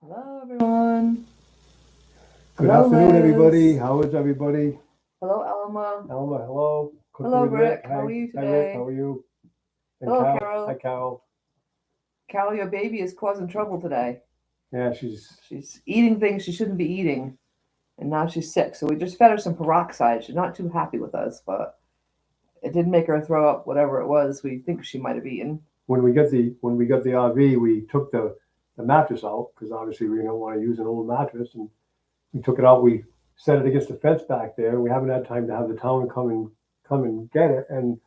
Hello, everyone. Good Hello, afternoon, everybody. Liz. How is everybody? Hello, Elma. Elma, hello. Cooking Hello, with Rick. Rick. How are Hi, you hi, Rick. How today? are you? And Hello, Carol. Hi, Carol. Carol. Carol, your baby is causing trouble today. Yeah, she's She's eating things she shouldn't be eating, and now she's sick. So we just fed her some peroxide. She's not too happy with us, but it did make her throw up whatever it was we think she might have eaten. when we got the RV, we took the mattress out because obviously we don't want to use an old mattress, and we took it out. We set it against the fence back there. We haven't had time to have the town come and get it, and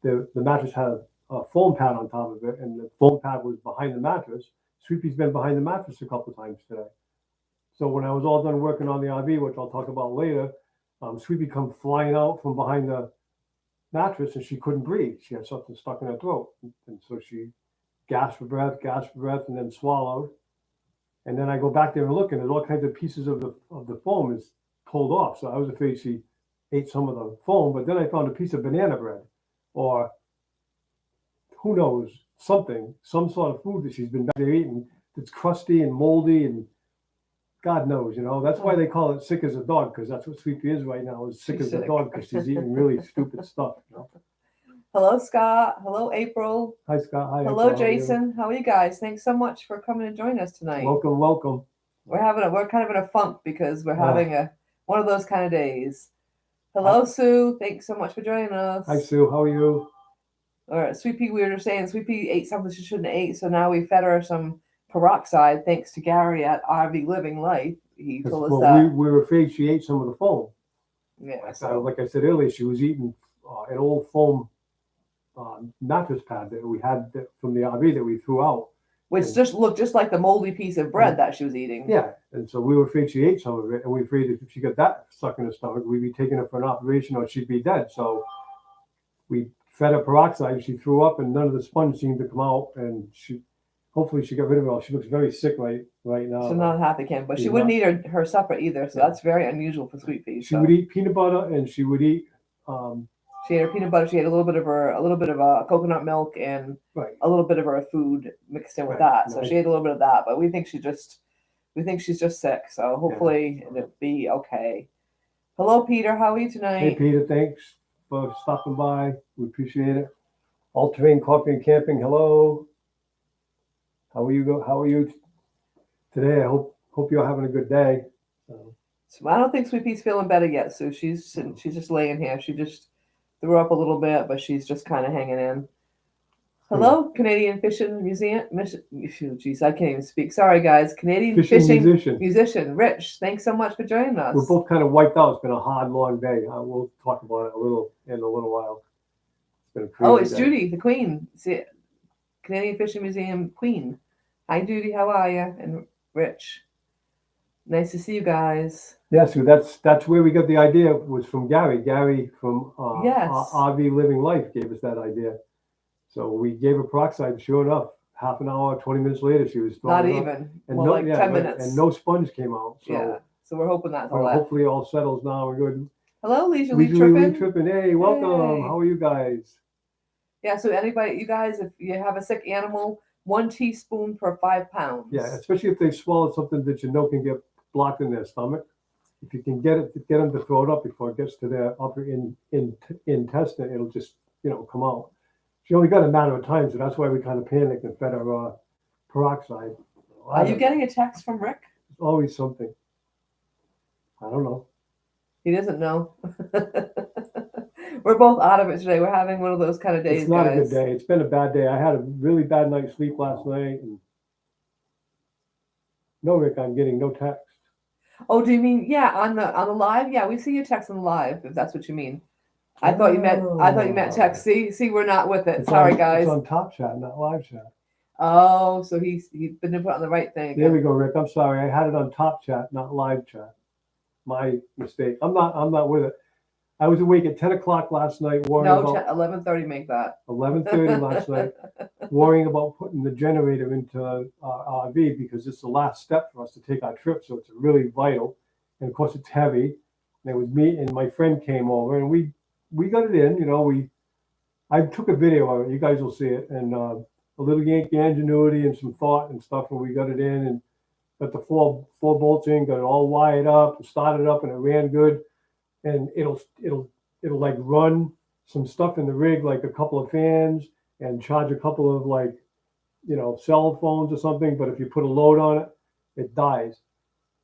the mattress had a foam pad on top of it, and the foam pad was behind the mattress. Sweepy's been behind the mattress a couple of times today. So when I was all done working on the RV, which I'll talk about later, Sweepy come flying out from behind the mattress and she couldn't breathe. She had something stuck in her throat. And so she gasped for breath, and then swallowed. And then I go back there and look, and there's all kinds of pieces of the foam is pulled off. So I was afraid she ate some of the foam, but then I found a piece of banana bread or who knows, some sort of food that she's been back there eating that's crusty and moldy and God knows. That's why they call it sick as a dog, because that's what Sleepy is right now, is sick She's as a sick. dog, because she's eating really stupid stuff. Hello, Scott. Hello, April. Hi, Scott. Hi, Hello, April. How are you? Jason. How are you guys? Thanks so much for coming and joining us tonight. Welcome, welcome. We're kind of in a funk because we're Ah. having one of those kind of days. Hello, Sue. Thanks so much for joining us. Hi, Sue. How are you? All right, Sweet Pea, we were saying Sweet Pea ate something she shouldn't have ate, so now we fed her some peroxide thanks to Gary at RV Living Life. He told us Well, that. we were afraid she ate some of the foam. Yeah, Like I said earlier, she was eating an old foam mattress pad that we had from the RV that we threw out. Which just looked just like the moldy piece of bread that she was eating. Yeah, and so we were afraid she ate some of it, and we were afraid that if she got that stuck in her stomach, we'd be taking her for an operation or she'd be dead. So we fed her peroxide, she threw up, and none of the sponge seemed to come out, and hopefully she got rid of it all. She looks very sick right now. She's not happy, Kim, but she She's wouldn't not. eat her supper either, so that's very unusual for Sweet Pea. She would eat peanut butter, and she would eat. She ate her peanut butter. She ate a little bit of coconut milk and Right. a little bit of her food mixed in with Right, that. So right. she ate a little bit of that, but we think she's just sick. So hopefully it'll be okay. Hello, Peter. How are you tonight? Hey, Peter, thanks for stopping by. We appreciate it. All Terrain Coffee and Camping. Hello. How are you? How are you today? I hope you're having a good day. So I don't think Sweet Pea's feeling better yet. So she's just laying here. She just threw up a little bit, but she's just kind of hanging in. Hello, Canadian Fishing Museum. Jeez, I can't even speak. Sorry, guys. Canadian Fishing Musician. Rich, thanks so much for joining us. We're both kind of wiped out. It's been a hard, long day. We'll talk about it in a little while. It's been a crazy it's day. Judy, the Queen. See, Canadian Fishing Museum Queen. Hi, Judy. How are you? And Rich. Nice to see you guys. Yeah, so that's where we got the idea. Was from Gary. Gary from RV Living Life gave us that idea. So we gave her peroxide. Sure enough, half an hour, 20 minutes later, she was not even. And well, like 10 minutes. And no sponge came out. So yeah. So we're hoping that's all. Hopefully, all settles now. We're good. Hello, Leisurely Trippin'. Hey, welcome. Hey. How are you guys? Yeah. So you guys, if you have a sick animal, 1 teaspoon per 5 pounds. Yeah, especially if they swallowed something that can get blocked in their stomach. If you can get them to throw it up before it gets to their upper intestine, it'll just come out. She only got a matter of time, so that's why we kind of panicked and fed her peroxide. Are you getting a text from Rick? It's always something. I don't know. He doesn't know. We're both out of it today. We're having one of those kind of days. It's not a good day. It's been a bad day. I had a really bad night's sleep last night. And no, Rick, I'm getting no text. Oh, do you mean on the live? Yeah, we see your text on the live, if that's what you mean. I thought you meant text. See, we're not with it. Sorry, guys. It's on Top Chat, not Live Chat. Oh, so he's been put on the right thing again. There we go, Rick. I'm sorry. I had it on Top Chat, not Live Chat. My mistake. I'm not with it. I was awake at 10 o'clock last night worrying about 11:30. Make that 11:30 last night, worrying about putting the generator into our RV because it's the last step for us to take our trip. So it's really vital, and of course it's heavy. And it was me and my friend came over, and we got it in. I took a video of it. You guys will see it, and a little Yankee ingenuity and some thought and stuff, and we got it in, and got the four bolts in, got it all wired up, started up, and it ran good. And it'll like run some stuff in the rig, like a couple of fans, and charge a couple of like, cell phones or something. But if you put a load on it, it dies.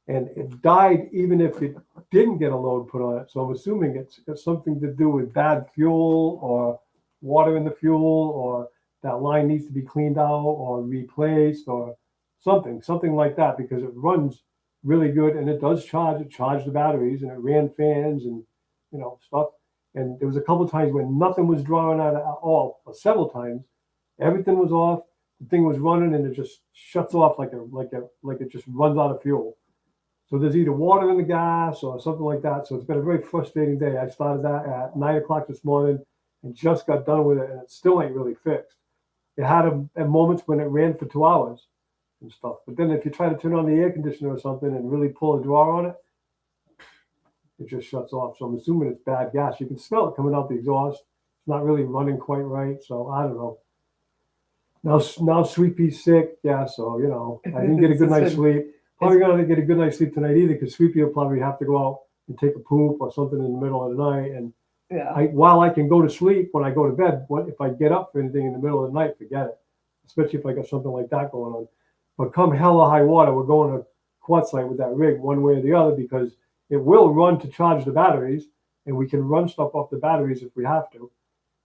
And it died even if it didn't get a load put on it. So I'm assuming it's got something to do with bad fuel or water in the fuel, or that line needs to be cleaned out or replaced or something like that, because it runs really good and it does charge. It charged the batteries and it ran fans and stuff. And there was a couple of times when nothing was drawing out at all, or several times, everything was off. The thing was running and it just shuts off like it just runs out of fuel. So there's either water in the gas or something like that. So it's been a very frustrating day. I started that at 9 o'clock this morning and just got done with it, and it still ain't really fixed. It had a moments when it ran for 2 hours and stuff. But then if you try to turn on the air conditioner or something and really pull a drawer on it, it just shuts off. So I'm assuming it's bad gas. You can smell it coming out the exhaust. It's not really running quite right. So I don't know. Now Sweet Pea's sick. Yeah, so I didn't get a good night's sleep. Probably gonna get a good night's sleep tonight either, because Sweet Pea will probably have to go out and take a poop or something in the middle of the night. And while I can go to sleep when I go to bed, if I get up for anything in the middle of the night, forget it. Especially if I got something like that going on. But come hell or high water, we're going to quartzite with that rig one way or the other, because it will run to charge the batteries, and we can run stuff off the batteries if we have to.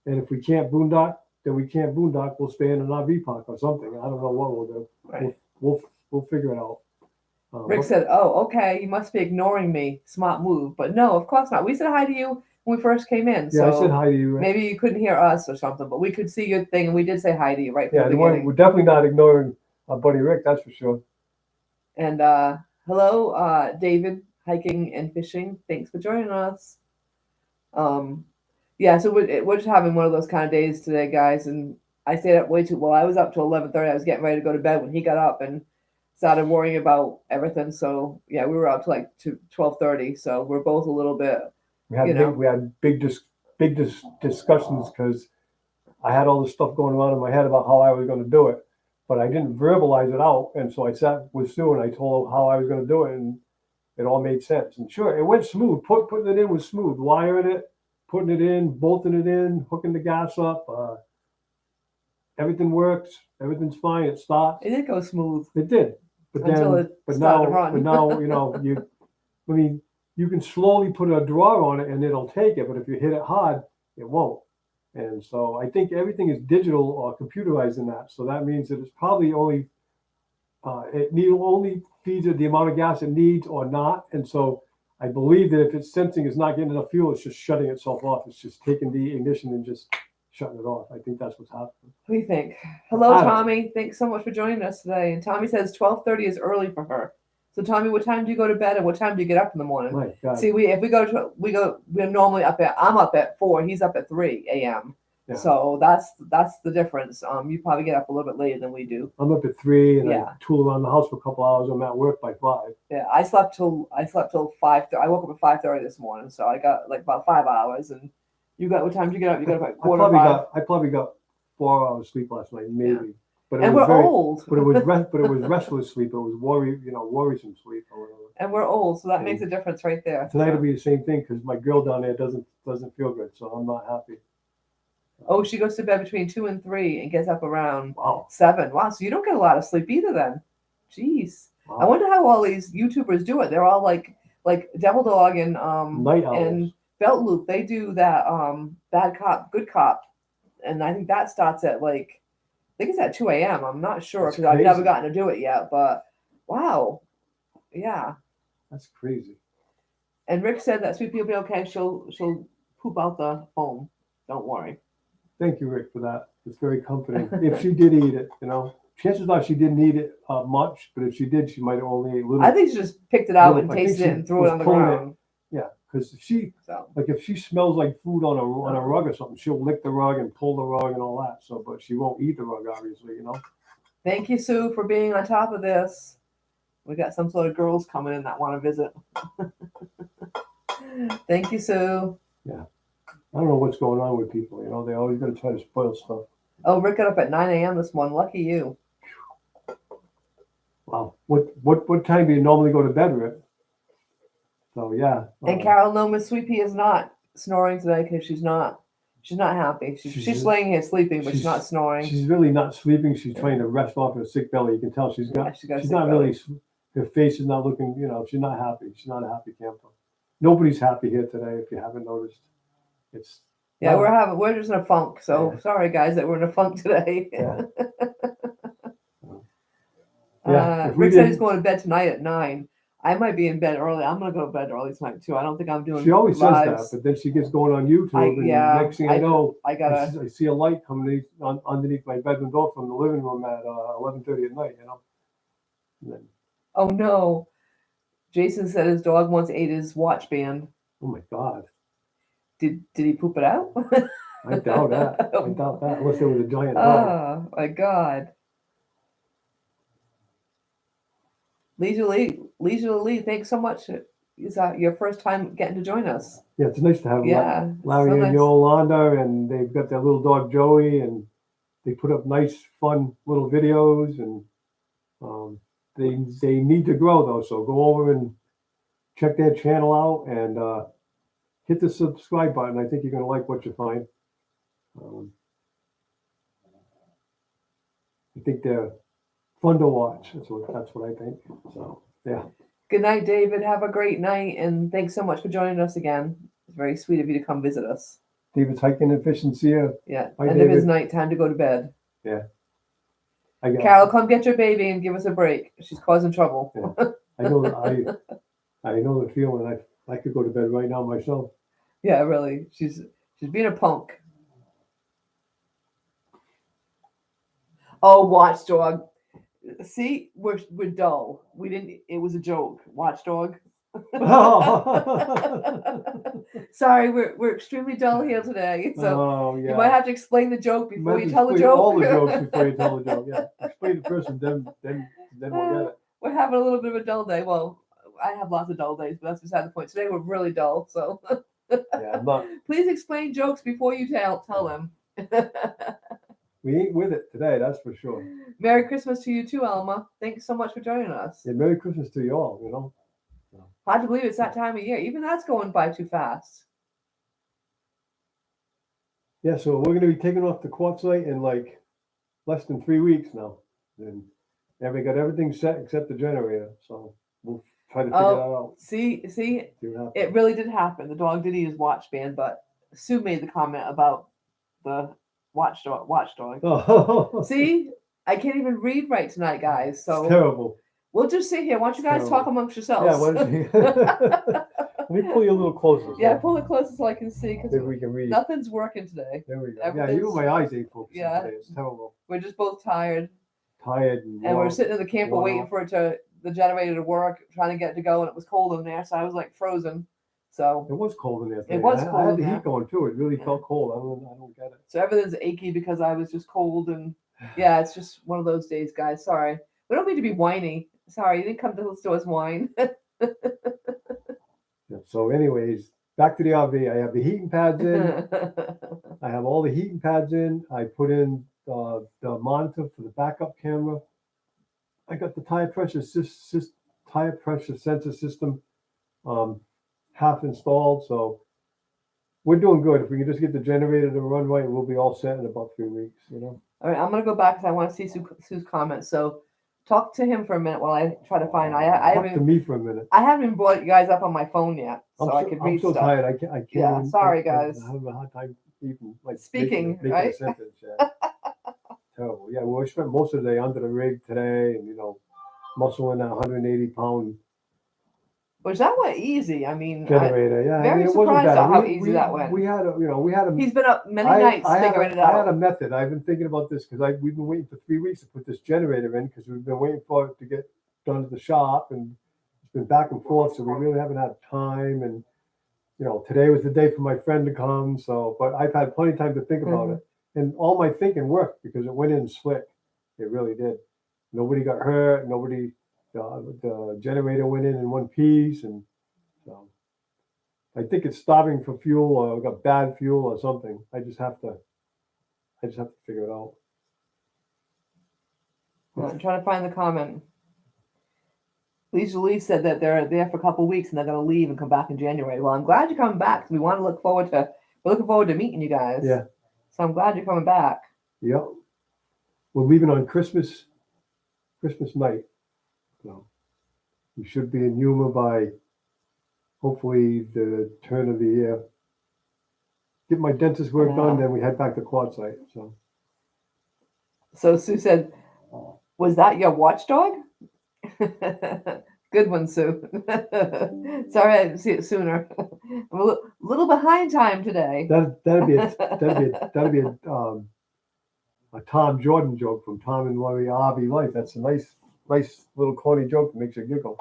And if we can't boondock, then we can't boondock. We'll stay in an RV park or something. I don't know what we'll do. Right. We'll figure it out. Rick said, "Oh, okay, you must be ignoring me. Smart move." But no, of course not. We said hi to you when we first came in. Yeah, So I said hi to you. Rick. Maybe you couldn't hear us or something, but we could see your thing, and we did say hi to you right from the beginning. We're definitely not ignoring our buddy Rick, that's for sure. And hello, David, hiking and fishing. Thanks for joining us. Yeah, so we're just having one of those kind of days today, guys. And I stayed up way too well. I was up till 11:30. I was getting ready to go to bed when he got up and started worrying about everything. So yeah, we were up to like 12:30. So we're both a little bit. We had big discussions, because I had all this stuff going on in my head about how I was going to do it, but I didn't verbalize it out. And so I sat with Sue and I told her how I was going to do it, and it all made sense. And sure, it went smooth. Putting it in was smooth. Wiring it, putting it in, bolting it in, hooking the gas up. Everything works. Everything's fine. It starts. It did go smooth. It did. But now, you can slowly put a drawer on it and it'll take it, but if you hit it hard, it won't. And so I think everything is digital or computerized in that. So that means that it's probably only only feeds it the amount of gas it needs or not. And so I believe that if it's sensing it's not getting enough fuel, it's just shutting itself off. It's just taking the ignition and just shutting it off. I think that's what's happening. What do you think? Hello, Tommy. Thanks so much for joining us today. And Tommy says 12:30 is early for her. So Tommy, what time do you go to bed and what time do you get up in the morning? My God. See, we're normally I'm up at 4. He's up at 3 a.m. Yeah. So that's the difference. You probably get up a little bit later than we do. I'm up at 3 and I tool around the house for a couple hours. I'm at work by 5. Yeah, I slept till 5:30. I woke up at 5:30 this morning, so I got like about 5 hours. And you got, what time did you get up? You got up at 4:45. I probably got 4 hours sleep last night, maybe. Yeah. But we're old. But it was restless sleep. It was worrisome sleep or whatever. And we're old, so that makes a difference right there. Tonight will be the same thing, because my girl down there doesn't feel good, so I'm not happy. Oh, she goes to bed between 2 and 3 and gets up around 7. Wow, so you don't get a lot of sleep either then. Jeez. Wow. I wonder how all these YouTubers do it. They're all like Devil Dog and Night Owls. And Belt Loop. They do that Bad Cop, Good Cop. And I think that starts at I think it's at 2 a.m. I'm not sure, because I've never gotten to do it yet. But wow. Yeah. That's crazy. And Rick said that Sweet Pea will be okay. She'll poop out the foam. Don't worry. Thank you, Rick, for that. It's very comforting. If she did eat it, chances are she didn't eat it much, but if she did, she might have only ate a little. I think she just picked it out and tasted it and threw it on the ground. Yeah, because if she smells like food on a rug or something, she'll lick the rug and pull the rug and all that. So, but she won't eat the rug, obviously, Thank you, Sue, for being on top of this. We got some sort of girls coming in that want to visit. Thank you, Sue. Yeah. I don't know what's going on with people. They always got to try to spoil stuff. Oh, Rick got up at 9 a.m. this morning. Lucky you. Wow. what time do you normally go to bed, Rick? So yeah. And Carol, no, Miss Sweet Pea is not snoring today because she's not happy. She's laying here sleeping, but she's not snoring. She's really not sleeping. She's trying to rest off her sick belly. You can tell she's got. Yeah, she's not really. Her face is not looking. She's not happy. She's not a happy camper. Nobody's happy here today. If you haven't noticed, it's. Yeah, we're just in a funk. So sorry, guys, that we're in a funk today. Yeah. Rick said he's going to bed tonight at 9. I might be in bed early. I'm gonna go to bed early tonight too. I don't think I'm doing. She always lives. says that, but then she gets going on YouTube, next thing I know, I see a light coming underneath my bedroom door from the living room at 11:30 at night. And then, oh no! Jason said his dog once ate his watch band. Oh my God! Did he poop it out? I doubt that. I doubt that unless it was a giant dog. Oh my God! Leisurely Lee, thanks so much. Is that your first time getting to join us? Yeah, it's nice to have Larry so and nice. Yolanda, and they've got their little dog Joey, and they put up nice, fun little videos, and they need to grow though. So go over and check their channel out and hit the subscribe button. I think you're gonna like what you find. I think they're fun to watch. That's what I think. So yeah. Good night, David. Have a great night, and thanks so much for joining us again. It's very sweet of you to come visit us. David's hiking and fishing. See ya. Yeah. Bye, End of his night. Time to go to bed. Yeah. Carol, come get your baby and give us a break. She's causing trouble. Yeah. I know the feeling. I could go to bed right now myself. Yeah, really. She's being a punk. Oh, watchdog. See, we're dull. We didn't. It was a joke. Watchdog. Sorry, we're extremely dull here today. So you might have to explain the joke before you tell the joke. All the jokes before you tell the joke. Yeah, explain it first, and then we'll get it. We're having a little bit of a dull day. Well, I have lots of dull days, but that's beside the point. Today we're really dull. So please explain jokes before you tell them. We ain't with it today, that's for sure. Merry Christmas to you too, Alma. Thanks so much for joining us. Yeah, Merry Christmas to you all, Hard to believe it's that time of year. Even that's going by too fast. Yeah, so we're going to be taking off the quartzite in like less than 3 weeks now. And we got everything set except the generator. So we'll try to figure that out. See, it really did happen. The dog did eat his watch band, but Sue made the comment about the watchdog. Oh. See, I can't even read right tonight, guys. So it's terrible. We'll just sit here. Why don't you guys talk amongst yourselves? Yeah, let me pull you a little closer. Yeah, pull it closer so I can see, because maybe we can read. Nothing's working today. There we go. Yeah, even my eyes ain't focusing today. It's terrible. We're just both tired. And we're sitting in the camper waiting for the generator to work, trying to get it to go, and it was cold in there, so I was like frozen. So it was cold in there today. It was cold. I had the heat going too. It really felt cold. I don't get it. So everything's achy because I was just cold, and yeah, it's just one of those days, guys. Sorry. We don't mean to be whiny. Sorry, you didn't come to listen to us whine. Yeah, so anyways, back to the RV. I have the heating pads in. I have all the heating pads in. I put in the monitor for the backup camera. I got the tire pressure sensor system half installed. So we're doing good. If we can just get the generator to run right, we'll be all set in about 3 weeks. All right, I'm gonna go back because I want to see Sue's comments. So talk to him for a minute while I try to find. Talk to me for a minute. I haven't even brought you guys up on my phone yet, so I could read I'm so stuff. tired. I can't. Yeah, sorry guys. I have a hard time even speaking, making right? a sentence. Yeah. Terrible. Yeah. Well, we spent most of the day under the rig today, and muscling that 180-pound. Was that one easy? I mean, generator. Yeah. Very surprised at how easy that went. We had a. He's been up many nights figuring it out. I had a method. I've been thinking about this because we've been waiting for 3 weeks to put this generator in because we've been waiting for it to get done at the shop, and it's been back and forth, so we really haven't had time. And today was the day for my friend to come. So, but I've had plenty of time to think about it, and all my thinking worked because it went in slick. It really did. Nobody got hurt. Nobody. The generator went in one piece, and so I think it's stopping for fuel or got bad fuel or something. I just have to figure it out. I'm trying to find the comment. Lisa Lee said that they're there for a couple of weeks and they're going to leave and come back in January. Well, I'm glad you're coming back because we're looking forward to meeting you guys. Yeah. So I'm glad you're coming back. Yep. We're leaving on Christmas night. So we should be in Yuma by hopefully the turn of the year. Get my dentist work done, then we head back to Quartzsite. So Sue said, "Was that your watchdog?" Good one, Sue. Sorry I didn't see it sooner. I'm a little behind time today. That'd be a Tom Jordan joke from Tom and Laurie RV Life. That's a nice little corny joke that makes you giggle.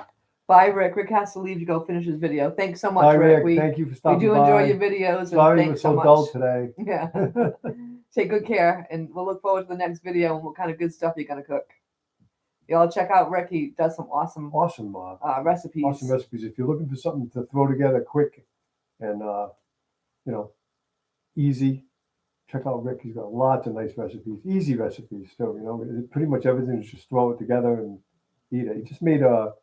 Bye, Rick. Rick has to leave to go finish his video. Thanks so much, Bye, Rick. Thank you for stopping by. We do enjoy your videos. Sorry and we're thanks so much. dull today. Yeah. Take good care, and we'll look forward to the next video and what kind of good stuff you're gonna cook. Y'all check out Rick. He does some awesome recipes. Awesome recipes. If you're looking for something to throw together quick and easy, check out Rick. He's got lots of nice recipes, easy recipes too. Pretty much everything is just throw it together and eat it. He just made a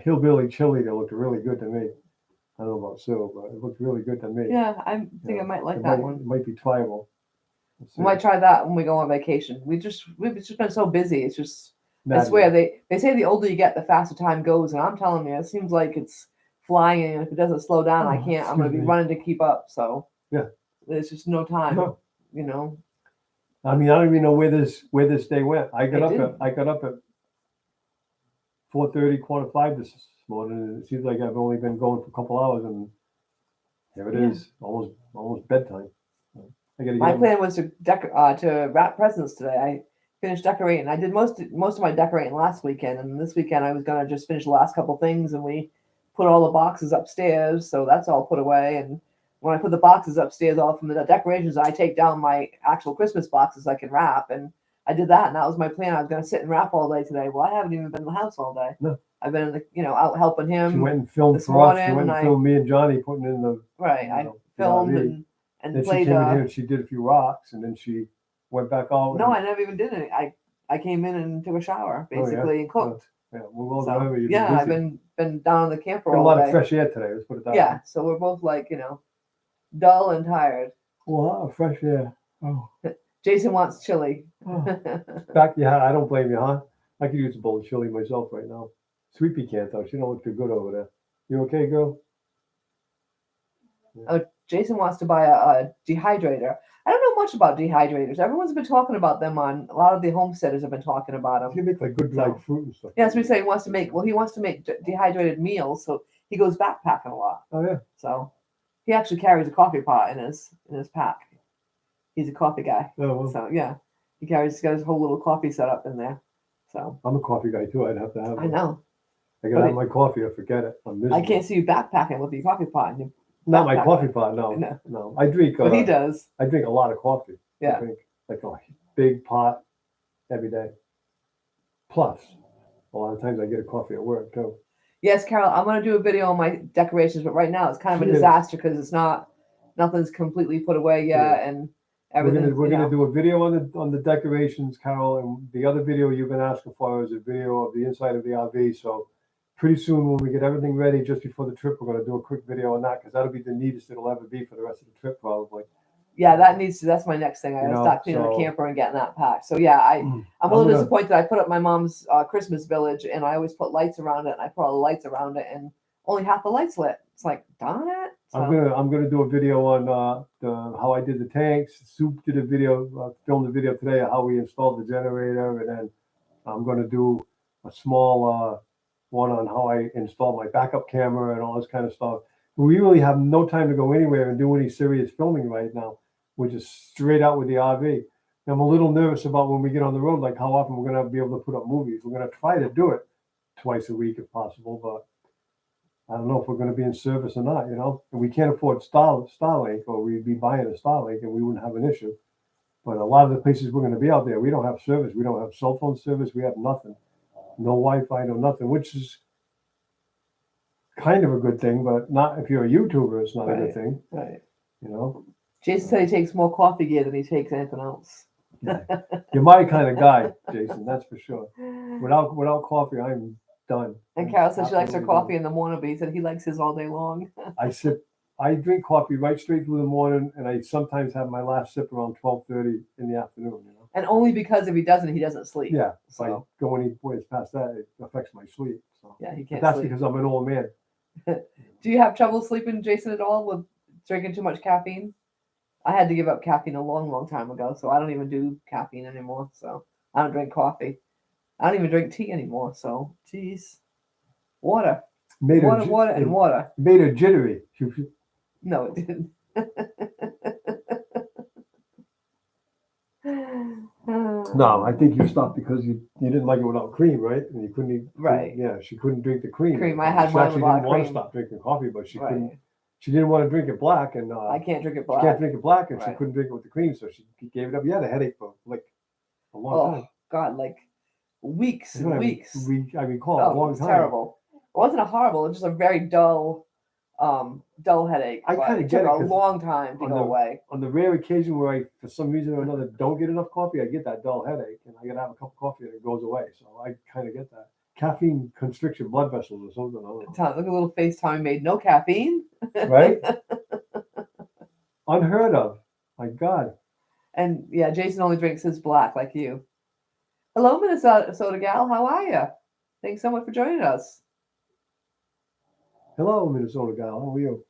hillbilly chili that looked really good to me. I don't know about Sue, but it looked really good to me. Yeah, I think I might like that one. It might be tryable. We might try that when we go on vacation. We've just been so busy. It's just Madness. I swear they say the older you get, the faster time goes, and I'm telling you, it seems like it's flying. And if it doesn't slow down, I can't. I'm going to be running to keep up. So yeah, there's just no time. No. I mean, I don't even know where this day went. I got up at 4:30, 4:45 this morning, and it seems like I've only been going for a couple hours, and here it is, almost bedtime. My plan was to wrap presents today. I finished decorating. I did most of my decorating last weekend, and this weekend I was gonna just finish the last couple things, and we put all the boxes upstairs, so that's all put away. And when I put the boxes upstairs, all from the decorations, I take down my actual Christmas boxes I can wrap, and I did that, and that was my plan. I was gonna sit and wrap all day today. Well, I haven't even been in the house all day. No. I've been out helping him. She went and filmed this for us. morning, She went and filmed me and Johnny putting in the I filmed and then played. She came in here and she did a few rocks, and then she went back out. No, I never even did it. I came in and took a shower basically and cooked. Yeah, I've been down in the camper all day. A lot of fresh air today. Let's put it that way. Yeah, so we're both dull and tired. A lot of fresh air. Oh. Jason wants chili. Oh. I don't blame you, huh? I could use a bowl of chili myself right now. Sweepy can't though. She don't look too good over there. You okay, girl? Yeah. Oh, Jason wants to buy a dehydrator. I don't know much about dehydrators. Everyone's been talking about them a lot of the homesteaders have been talking about them. He makes like good dried fruit and stuff. Yeah, that's what he said. He wants to make dehydrated meals, so he goes backpacking a lot. Oh yeah. So he actually carries a coffee pot in his pack. He's a coffee guy. Oh, well. So yeah, he's got his whole little coffee set up in there. So I'm a coffee guy too. I'd have to have. I know. I gotta have my coffee or forget it. I'm miserable. I can't see you backpacking with your coffee pot. Not my coffee pot. No. I drink. But he does. I drink a lot of coffee. Yeah. I drink like a big pot every day. Plus, a lot of times I get a coffee at work too. Yes, Carol, I'm going to do a video on my decorations, but right now it's kind of a disaster because nothing's completely put away yet, and everything. We're gonna do a video on the decorations, Carol, and the other video you've been asking for is a video of the inside of the RV. So pretty soon when we get everything ready, just before the trip, we're gonna do a quick video on that because that'll be the neatest it'll ever be for the rest of the trip, probably. Yeah, that's my next thing. I gotta start cleaning the camper and getting that packed. So yeah, I'm a little disappointed. I put up my mom's Christmas village, and I always put lights around it, and I put all the lights around it, and only half the lights lit. It's like, darn it. So. I'm gonna do a video on how I did the tanks. Soup did a video, filmed a video today of how we installed the generator, and then I'm gonna do a small one on how I installed my backup camera and all this kind of stuff. We really have no time to go anywhere and do any serious filming right now. We're just straight out with the RV. I'm a little nervous about when we get on the road, like how often we're gonna be able to put up movies. We're gonna try to do it twice a week if possible, but I don't know if we're going to be in service or not, and we can't afford Starlink, or we'd be buying a Starlink and we wouldn't have an issue. But a lot of the places we're going to be out there, we don't have service. We don't have cell phone service. We have nothing. No Wi-Fi, no nothing, which is kind of a good thing, but not if you're a YouTuber, it's not a good thing. Right. Jason said he takes more coffee gear than he takes anything else. Yeah. You're my kind of guy, Jason, that's for sure. Without coffee, I'm done. And Carol says she likes her Absolutely coffee in the morning, but he said he likes his all day long. done. I drink coffee right straight through the morning, and I sometimes have my last sip around 12:30 in the afternoon. You know. And only because if he doesn't sleep. Yeah, if I So go any points past that, it affects my sleep. So. yeah, he But can't that's sleep. because I'm an old man. Do you have trouble sleeping, Jason, at all with drinking too much caffeine? I had to give up caffeine a long, long time ago, so I don't even do caffeine anymore. So I don't drink coffee. I don't even drink tea anymore. So teas, water, Made her water, ji- water, and it water. made her jittery. No, it didn't. No, I think you stopped because you didn't like it without cream, right? And you couldn't eat. Right. Yeah, she couldn't drink the cream. Cream. I had She mine actually with a lot didn't of want to cream. stop drinking coffee, but she couldn't. Right. She didn't want to drink it black, and I can't drink it she black. can't drink it black, and she Right. couldn't drink it with the cream, so she gave it up. You had a headache for like a long Oh time. God, like weeks and I weeks. I recall Oh, a it long was time. terrible. It wasn't a horrible. It was just a very dull, dull headache. I but kinda it get took it a 'cause long time to on go away. On the rare occasion where I, for some reason or another, don't get enough coffee, I get that dull headache, and I gotta have a cup of coffee and it goes away. So I kind of get that. Caffeine constricts your blood vessels or something. I don't Look at the little face Tommy made. No caffeine. know. Right? Unheard of. My God. And yeah, Jason only drinks his black like you. Hello, Minnesota gal. How are you? Thanks so much for joining us. Hello, Minnesota gal. How are you?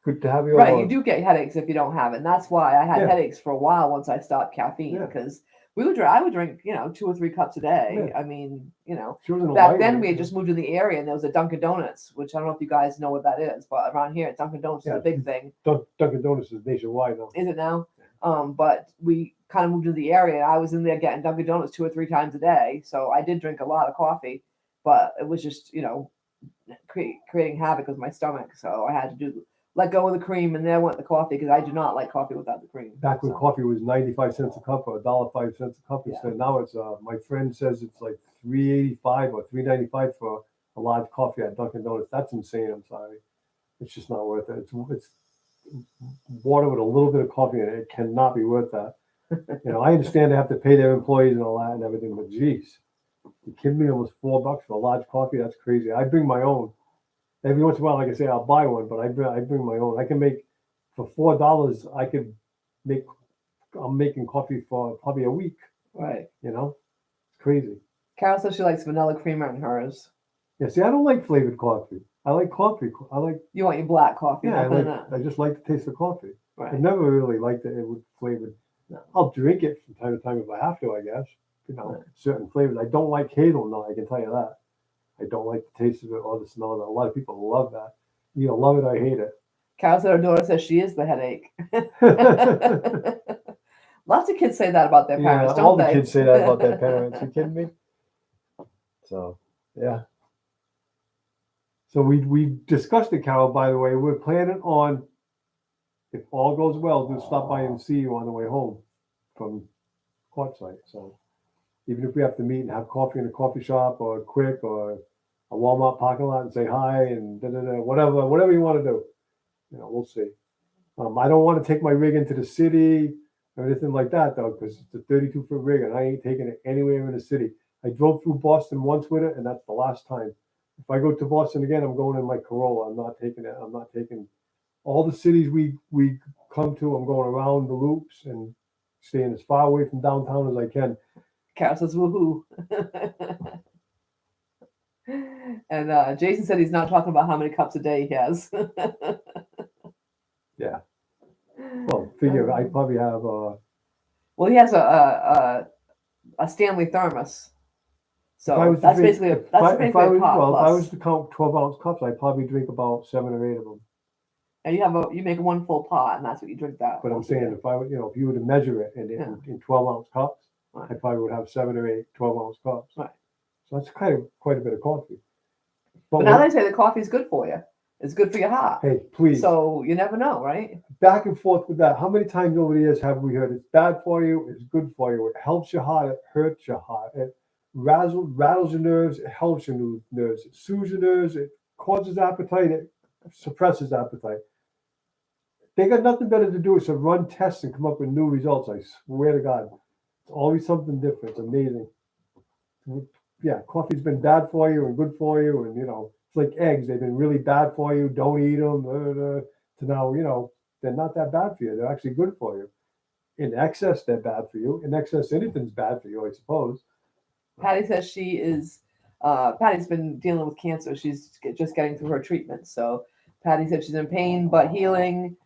Good to have you Right, on. you do get headaches if you don't have it. And that's why I had Yeah. headaches for a while once I stopped caffeine Yeah. because I would drink, 2 or 3 cups a day. Yeah. I mean, She wasn't a back lightweight, then we had yeah. just moved to the area and there was a Dunkin' Donuts, which I don't know if you guys know what that is, but around here Dunkin' Donuts is Yeah. a big thing. Dunkin' Donuts is nationwide now. Is it now? But we kind of moved to the area. I was in there getting Dunkin' Donuts 2 or 3 times a day, so I did drink a lot of coffee, but it was just creating havoc with my stomach. So I had to let go of the cream, and then went the coffee because I do not like coffee without the cream. Back when coffee was 95 cents a cup or $1.05 a cup, Yeah. instead now it's my friend says it's like $3.85 or $3.95 for a large coffee at Dunkin' Donuts. That's insane. I'm sorry, it's just not worth it. It's water with a little bit of coffee in it. It cannot be worth that. I understand they have to pay their employees and all that and everything, but geez, you kidding me? Almost $4 for a large coffee? That's crazy. I bring my own. Every once in a while, like I say, I'll buy one, but I bring my own. I can make for $4. I'm making coffee for probably a week. Right. It's crazy. Carol says she likes vanilla creamer in hers. Yeah. See, I don't like flavored coffee. I like coffee. You want your black coffee? Yeah. I just like the taste of coffee. Right. I never really liked it with flavored. No. I'll drink it from time to time if I have to. I guess. Right. Certain flavors. I don't like hazelnut. I can tell you that. I don't like the taste of it or the smell of it. A lot of people love that. You love it or hate it. Carol said her daughter says she is the headache. Lots of kids say that about their parents, don't all they? the kids say that about their parents. You kidding me? So, yeah. So we discussed it, Carol, by the way. We're planning on, if all goes well, to stop by and see you on the way home from Quartzsite. So even if we have to meet and have coffee in a coffee shop or quick or a Walmart parking lot and say hi and whatever you want to do. We'll see. I don't want to take my rig into the city or anything like that, though, because it's a 32-foot rig and I ain't taking it anywhere in the city. I drove through Boston once with it, and that's the last time. If I go to Boston again, I'm going in my Corolla. I'm not taking it. I'm not taking all the cities we come to. I'm going around the loops and staying as far away from downtown as I can. Carol says woohoo. And Jason said he's not talking about how many cups a day he has. Yeah. Well, figure I probably have. Well, he has a Stanley thermos. So that's basically a pot. If I was to count 12-ounce cups, I'd probably drink about 7 or 8 of them. And you make 1 full pot, and that's what you drink that. But I'm saying if you were to measure it in 12-ounce cups, right. I probably would have 7 or 8 12-ounce cups. Right. So that's quite a bit of coffee. But now they say that coffee is good for you. It's good for your heart. Hey, please. So you never know, right? Back and forth with that. How many times over the years have we heard it's bad for you, it's good for you, it helps your heart, it hurts your heart, it rattles your nerves, it helps your nerves, it soothes your nerves, it causes appetite, it suppresses appetite. They got nothing better to do is to run tests and come up with new results. I swear to God. It's always something different. It's amazing. yeah, coffee's been bad for you and good for you, and it's like eggs. They've been really bad for you. Don't eat them. To now, they're not that bad for you. They're actually good for you. In excess, they're bad for you. In excess, anything's bad for you, I suppose. Patty says Patty's been dealing with cancer. She's just getting through her treatment. So Patty said she's in pain but healing.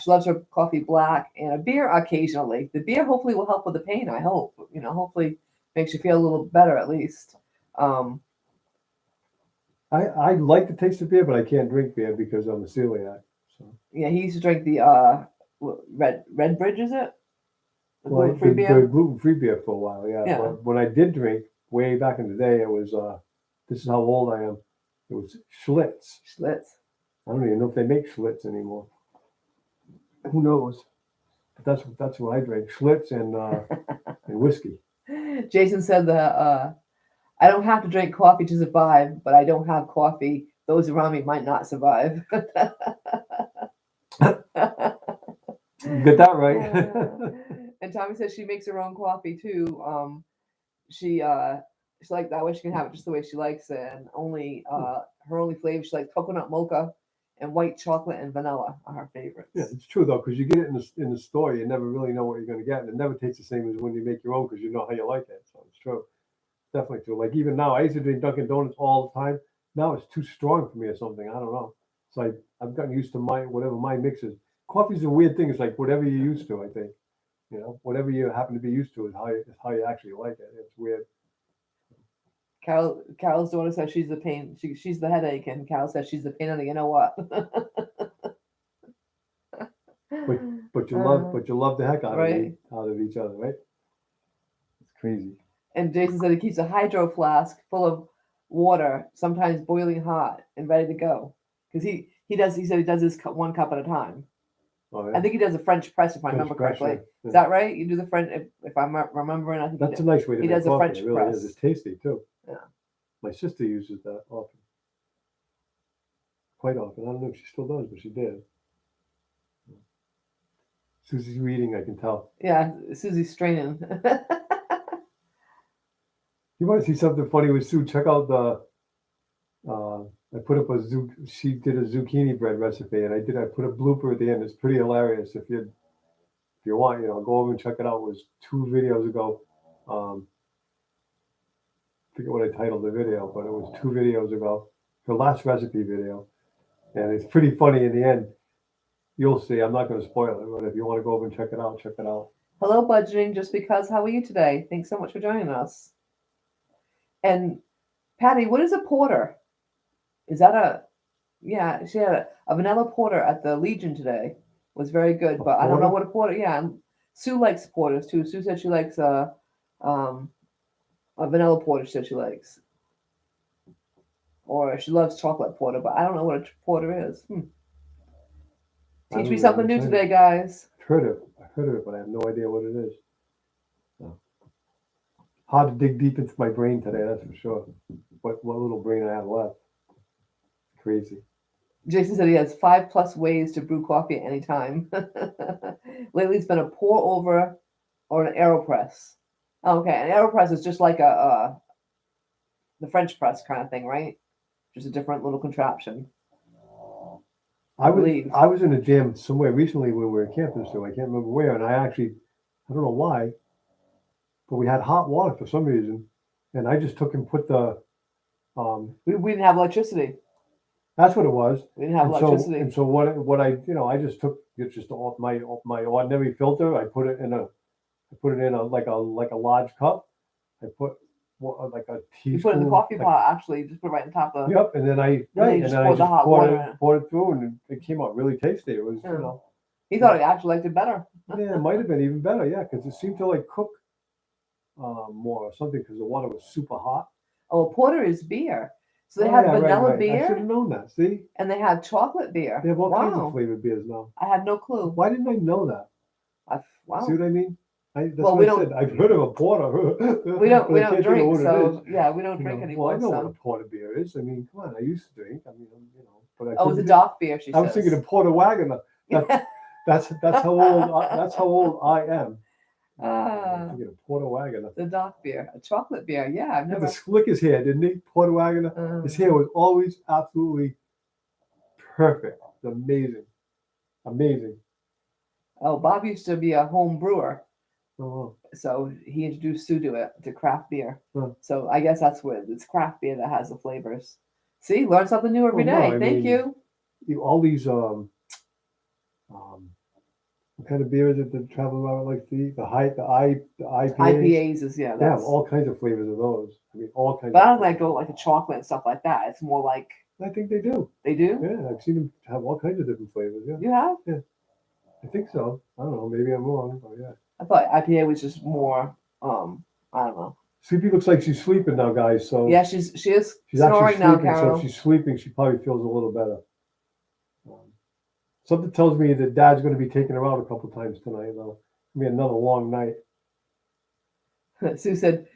She loves her coffee black and a beer occasionally. The beer hopefully will help with the pain. I hope. Hopefully makes you feel a little better at least. I like the taste of beer, but I can't drink beer because I'm a celiac. So. Yeah, he used to drink the Red Bridge, is it? The Well, gluten-free the beer. gluten-free beer for a while, yeah. Yeah. But when I did drink, way back in the day, it was, this is how old I am, it was Schlitz. Schlitz. I don't even know if they make Schlitz anymore. Who knows? But that's what I drank, Schlitz and whiskey. Jason said that I don't have to drink coffee to survive, but I don't have coffee. Those around me might not survive. Get that right. And Tommy says she makes her own coffee too. She's like that way she can have it just the way she likes it, and only her only flavor she likes coconut mocha and white chocolate and vanilla are her favorites. Yeah, it's true though, because you get it in the store, you never really know what you're going to get, and it never tastes the same as when you make your own because you know how you like it. So it's true, definitely true. Like even now, I used to drink Dunkin' Donuts all the time. Now it's too strong for me or something. I don't know. So I've gotten used to whatever my mix is. Coffee's a weird thing. It's like whatever you're used to. I think whatever you happen to be used to is how you actually like it. It's weird. Carol's daughter says she's the pain. She's the headache, and Carol says she's the pain in the you know what. But you love the heck out right. of each other, right? It's crazy. And Jason said he keeps a hydro flask full of water, sometimes boiling hot and ready to go, because he said he does this 1 cup at a time. Oh, yeah. I think he does a French press if I remember correctly. Yeah. Is that right? You do the French if I'm remembering. I think that's a nice way to he make does coffee. a French it really press. is. It's tasty too. Yeah. My sister uses that often. Quite often. I don't know if she still does, but she did. Susie's reading, I can tell. Yeah, Susie's straining. You want to see something funny with Sue? Check out I put up she did a zucchini bread recipe, and I put a blooper at the end. It's pretty hilarious. If you want, go over and check it out. It was 2 videos ago. I forget what I titled the video, but it was 2 videos ago. Her last recipe video, and it's pretty funny in the end. You'll see. I'm not going to spoil it, but if you want to go over and check it out, check it out. Hello, budgeting. Just because. How are you today? Thanks so much for joining us. And Patty, what is a porter? Is that yeah, she had a vanilla porter at the Legion today. It was very good, but I don't know what a porter. Yeah, and Sue likes porters too. Sue said she likes a vanilla porter. She said she likes, or she loves chocolate porter, but I don't know what a porter is. Teach me something new today, guys. I've heard of it, but I have no idea what it is. So. Hard to dig deep into my brain today, that's for sure. What little brain I have left. Crazy. Jason said he has 5+ ways to brew coffee at any time. Lately, it's been a pour over or an AeroPress. Okay, an AeroPress is just like the French press kind of thing, right? Just a different little contraption. I was in a jam somewhere recently when we were in campus, so I can't remember where, and I don't know why, but we had hot water for some reason, and I just took and put the we didn't have electricity. That's what it was. We didn't have electricity. And so what I just took just off my ordinary filter. I put it in a like a large cup. I put like a teaspoon. You put it in the coffee pot. Actually, you just put it right on top of. Yep, and then I poured it through, and it came out really tasty. It was He thought he actually liked it better. Yeah, it might have been even better. Yeah, because it seemed to like cook more or something because the water was super hot. Oh, porter is beer. So they have vanilla beer. I should have known that. See, and they have chocolate beer. They have all kinds of flavored beers now. I had no clue. Why didn't I know that? Wow. See what I mean? That's well, what I said. I've heard of a porter. we don't drink, so yeah, we don't drink anymore. Well, I know what a porter beer is. I mean, come on, I used to drink. I mean, but it was a dark beer. I was thinking of Porter Wagoner. That's how old I am. I'm thinking of Porter Wagoner. The dock beer, a chocolate beer. Yeah, I've He had never. the slickest hair, didn't he? Porter Wagoner. His hair was always absolutely perfect. Amazing. Amazing. Oh, Bob used to be a home brewer, Oh, so he introduced Sue to craft beer. Huh. So I guess that's what it's craft beer that has the flavors. See, learn something new every Well, no, day. I Thank mean, you. all these what kind of beer is it that travel around like the IPAs? IPAs is yeah. They have That's. all kinds of flavors of those. I mean, all kinds. But I of don't like go like a chocolate and stuff like that. It's more like I think they do. they do. Yeah, I've seen them have all kinds of different flavors. Yeah, You have? I think so. I don't know. Maybe I'm wrong. But yeah. I thought IPA was just more. I don't know. Sleepy looks like she's sleeping now, guys. So Yeah, she is she's snoring actually now, sleeping. So Carol. if she's sleeping, she probably feels a little better. Something tells me that Dad's going to be taking her out a couple times tonight, though. It'll be another long night. Sue said,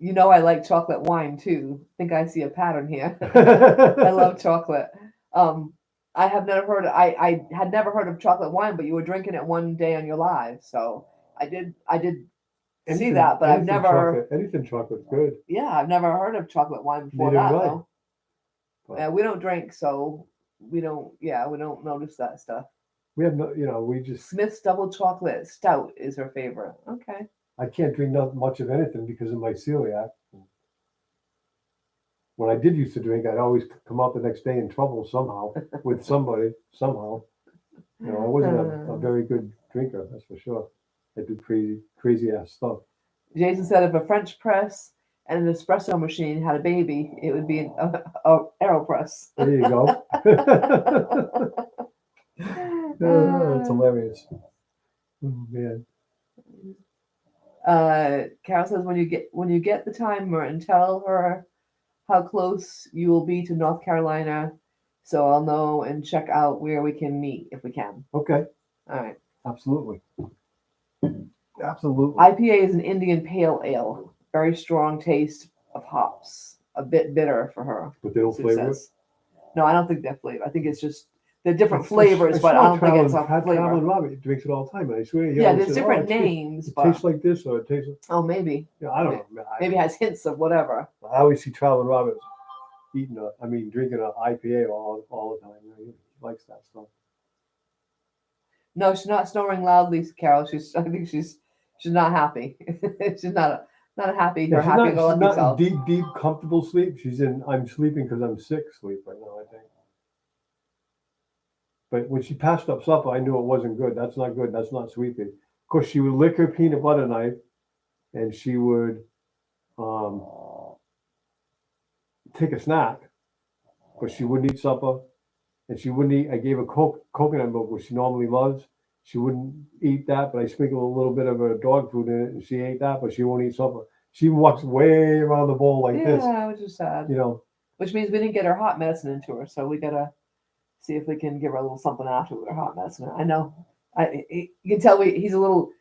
"You know, I like chocolate wine too. Think I see a pattern here. I love chocolate. I have never heard. I had never heard of chocolate wine, but you were drinking it one day on your live, so I did see that, but I've never. Anything chocolate's good. Yeah, I've never heard of chocolate wine before Neither that have I. though. Yeah, we don't drink, so we don't. Yeah, we don't notice that stuff. We have no, we just. Smith's double chocolate stout is her favorite. Okay. I can't drink much of anything because of my celiac. When I did used to drink, I'd always come out the next day in trouble somehow with somebody, somehow. I wasn't a very good drinker, that's for sure. I do crazy ass stuff. Jason said if a French press and an espresso machine had a baby, it would be an AeroPress. There you go. That's hilarious. Oh, man. Carol says when you get the time, Merton, tell her how close you will be to North Carolina, so I'll know and check out where we can meet if we can. Okay. All right. Absolutely. Absolutely. IPA is an Indian pale ale, very strong taste of hops, a bit bitter for her. But they don't Sue flavor it? says. No, I don't think they're flavor. I think it's just they're different flavors, but I don't think it's a flavor. Traveling Robert drinks it all the time, and I swear. Yeah, there's different names, It but tastes like this, or it tastes. oh, maybe. Yeah, I don't know. Maybe it has hints of whatever. I always see Traveling Robert drinking an IPA all the time. He likes that stuff. No, she's not snoring loudly, Carol. I think she's not happy. She's not a happy. Yeah, Her happy go she's lucky not self. in deep, comfortable sleep. She's in I'm sleeping because I'm sick sleep right now, I think. But when she passed up supper, I knew it wasn't good. That's not good. That's not sweepy. Of course, she would lick her peanut butter knife, and she would take a snack, but she wouldn't eat supper, and she wouldn't eat. I gave her coconut milk, which she normally loves. She wouldn't eat that, but I sprinkled a little bit of her dog food in it, and she ate that, but she won't eat supper. She walks way around the bowl like this. Yeah, which is sad. Which means we didn't get her hot medicine into her, so we gotta see if we can give her a little something after with her hot medicine. I know. You can tell he's a little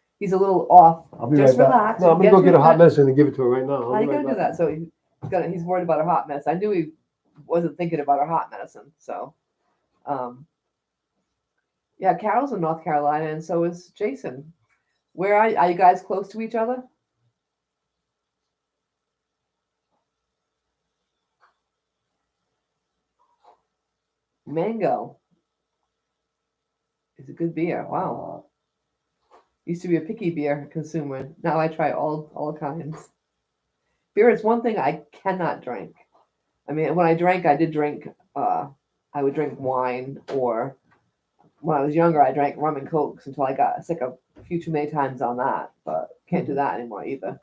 off. I'll be Just right back. relax. No, I'm gonna go get her hot medicine and give it to her right now. How you gonna do that? So he's worried about her hot medicine. I knew he wasn't thinking about her hot medicine. So, yeah, Carol's in North Carolina, and so is Jason. Where are you guys close to each other? Mango is a good beer. Wow. Used to be a picky beer consumer. Now I try all kinds. Beer is one thing I cannot drink. I mean, when I drank, I did drink. I would drink wine, or when I was younger, I drank rum and cokes until I got sick a few too many times on that. But can't do that anymore either.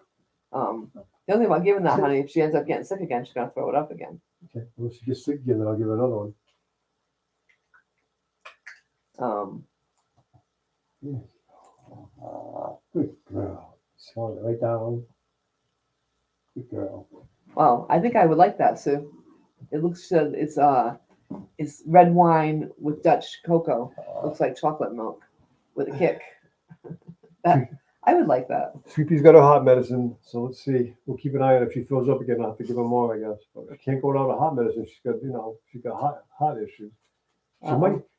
The only thing about giving that honey, if she ends up getting sick again, she's gonna throw it up again. Okay, well, she gets sick again, then I'll give her another one. Good girl. Swallow it right down. Good girl. Well, I think I would like that, Sue. It looks it's red wine with Dutch cocoa. Looks like chocolate milk with a kick. I would like that. Sweepy's got her hot medicine, so let's see. We'll keep an eye on it. If she throws up again, I'll have to give her more, I guess. But I can't go without a hot medicine. She's got hot issues.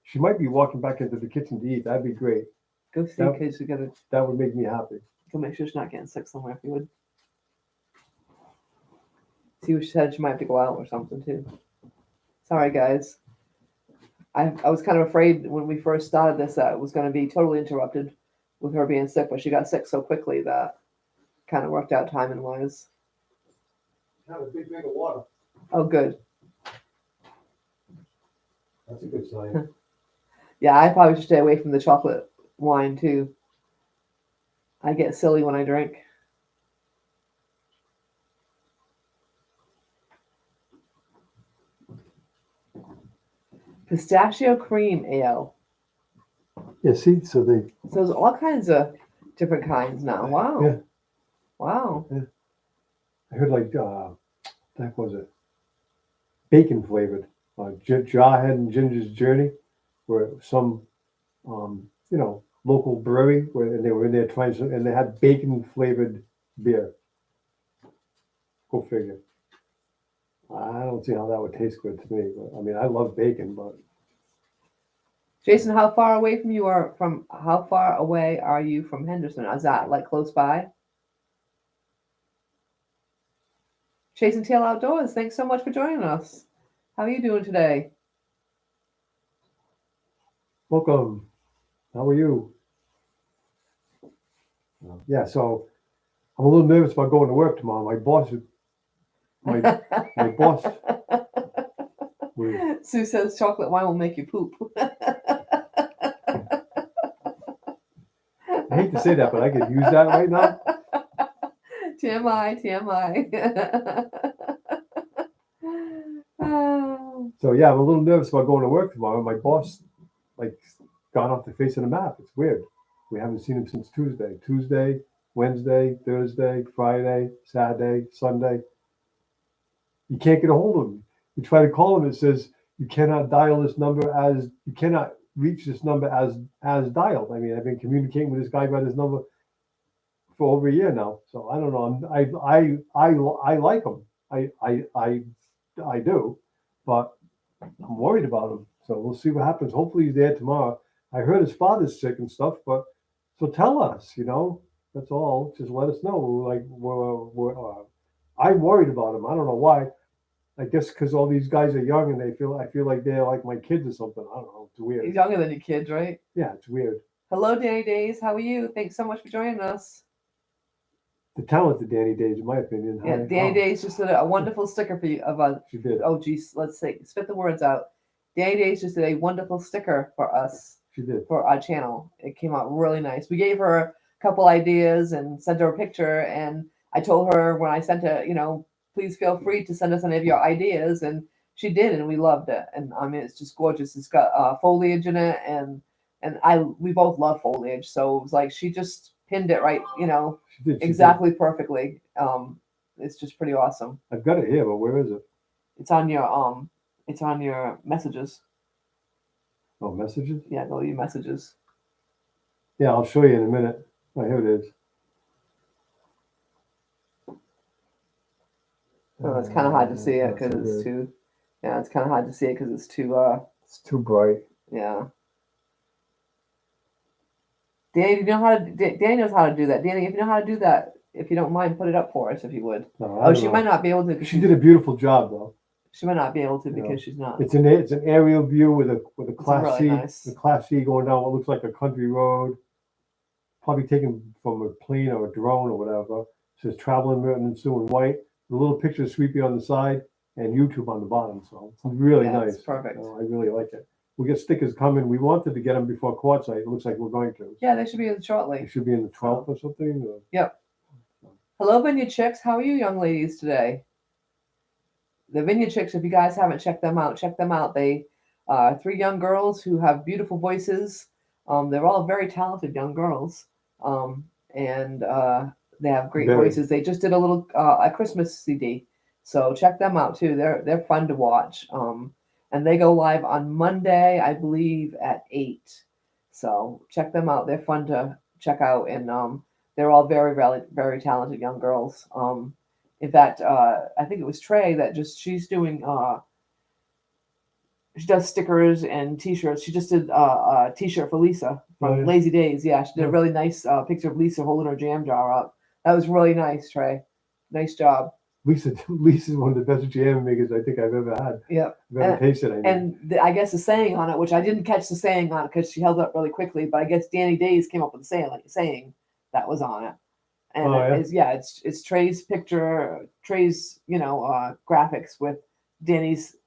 She might be walking back into the kitchen to eat. That'd be great. Go see, because you gotta. That would make me happy. Go make sure she's not getting sick somewhere if you would. See what she said. She might have to go out or something too. Sorry, guys. I was kind of afraid when we first started this that it was going to be totally interrupted with her being sick, but she got sick so quickly that kind of worked out timing wise. Have a big drink of water. Oh, good. That's a good sign. Yeah, I probably should stay away from the chocolate wine too. I get silly when I drink. Pistachio cream ale. Yeah, see, so So there's all kinds of different kinds now. Wow. Yeah. Wow. I heard like that was it, bacon flavored, Jarhead and Ginger's Journey, where some local brewery and they were in there trying some, and they had bacon flavored beer. Go figure. I don't see how that would taste good to me. But, I mean, I love bacon, but Jason, how far away are you from Henderson? Is that like close by? Chasing Tail Outdoors, thanks so much for joining us. How are you doing today? welcome. How are you? Yeah, so I'm a little nervous about going to work tomorrow. My boss Sue says chocolate wine will make you poop. I hate to say that, but I could use that right now. TMI, TMI. Oh. So yeah, I'm a little nervous about going to work tomorrow. My boss, like, gone off the face of the map. It's weird. We haven't seen him since Tuesday. Tuesday, Wednesday, Thursday, Friday, Saturday, Sunday. You can't get a hold of him. You try to call him, it says you cannot dial this number as you cannot reach this number as dialed. I mean, I've been communicating with this guy by this number for over a year now. So I don't know. I like him. I do, but I'm worried about him. So we'll see what happens. Hopefully he's there tomorrow. I heard his father's sick and stuff, but so tell us, that's all. Just let us know. Like I'm worried about him. I don't know why. I guess because all these guys are young and I feel like they're like my kids or something. I don't know. It's weird. He's younger than your kids, right? Yeah, it's weird. Hello, Danny Days. How are you? Thanks so much for joining us. The talented Danny Days, in my opinion. Yeah, Danny Days just did a wonderful sticker for you of a. She did. Oh, geez, let's see. Spit the words out. Danny Days just did a wonderful sticker for us. She did. For our channel. It came out really nice. We gave her a couple ideas and sent her a picture, and I told her when I sent it, please feel free to send us any of your ideas, and she did, and we loved it. And I mean, it's just gorgeous. It's got foliage in it, and we both love foliage, so it was like she just pinned it right, She exactly perfectly. It's just pretty awesome. I've got it here, but where is it? It's on your messages. Oh, messages? Yeah, go to your messages. Yeah, I'll show you in a minute. Oh, here it is. Oh, it's kind of hard to see it because it's too. Yeah, it's kind of hard to see it because it's too. It's too bright. Yeah. Danny, Danny knows how to do that. Danny, if you know how to do that, if you don't mind, put it up for us if you would. No, she might not be able to. She did a beautiful job though. She might not be able to because she's not. It's an aerial view with a class really C, nice. the class C going down what looks like a country road, probably taken from a plane or a drone or whatever. It says traveling Merton and Sue in white. The little picture of Sweepy on the side and YouTube on the bottom. So it's really nice. It's perfect. I really like it. We get stickers coming. We wanted to get them before Quartzite. It looks like we're going to. Yeah, they should be in shortly. It should be in the 12th or something. Or... Yep. Hello, Vineyard Chicks. How are you, young ladies, today? The Vineyard Chicks, if you guys haven't checked them out, check them out. They are 3 young girls who have beautiful voices. They're all very talented young girls. And they have great voices. They just did a little a Christmas CD. So check them out too. They're fun to watch. And they go live on Monday, I believe, at 8. So check them out. They're fun to check out. And they're all very, very, very talented young girls. In fact, I think it was Trey that she's doing she does stickers and T-shirts. She just did a T-shirt for Lisa from Oh, yeah. Lazy Days. Yeah, she did a Yeah. really nice picture of Lisa holding her jam jar up. That was really nice, Trey. Nice job. Lisa's one of the best jam makers I think I've ever had. Yep. I've ever tasted. I mean. And I guess the saying on it, which I didn't catch the saying on it because she held it up really quickly, but I guess Danny Days came up with the saying that was on it. And Oh, yeah? it's Trey's picture, Trey's graphics with Danny's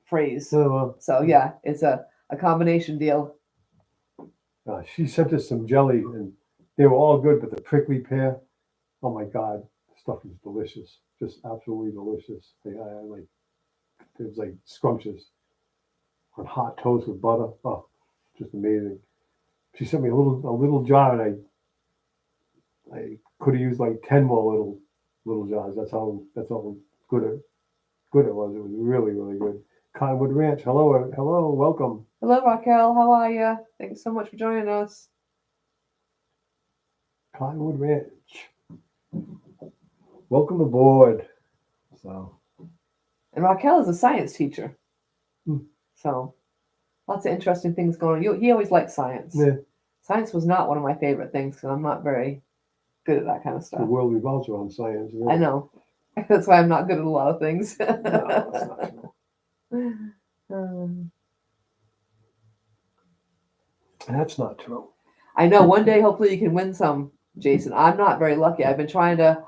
phrase. Oh, well. So yeah, it's a combination deal. She sent us some jelly, and they were all good, but the prickly pear, oh my God, the stuff is delicious, just absolutely delicious. It was like scrumptious on hot toast with butter. Oh, just amazing. She sent me a little jar, and I could have used like 10 more little jars. That's how good it was. It was really, really good. Cottonwood Ranch. Hello, welcome. Hello, Raquel. How are you? Thanks so much for joining us. Cottonwood Ranch. Welcome aboard. So. And Raquel is a science teacher. Hmm. So lots of interesting things going on. He always liked science. Yeah. Science was not one of my favorite things because I'm not very good at that kind of The stuff. world revolves around science. Really. I know. That's why I'm not good at a lot of things. No, that's not true. That's not true. I know. One day, hopefully, you can win some, Jason. I'm not very lucky. I've been trying to.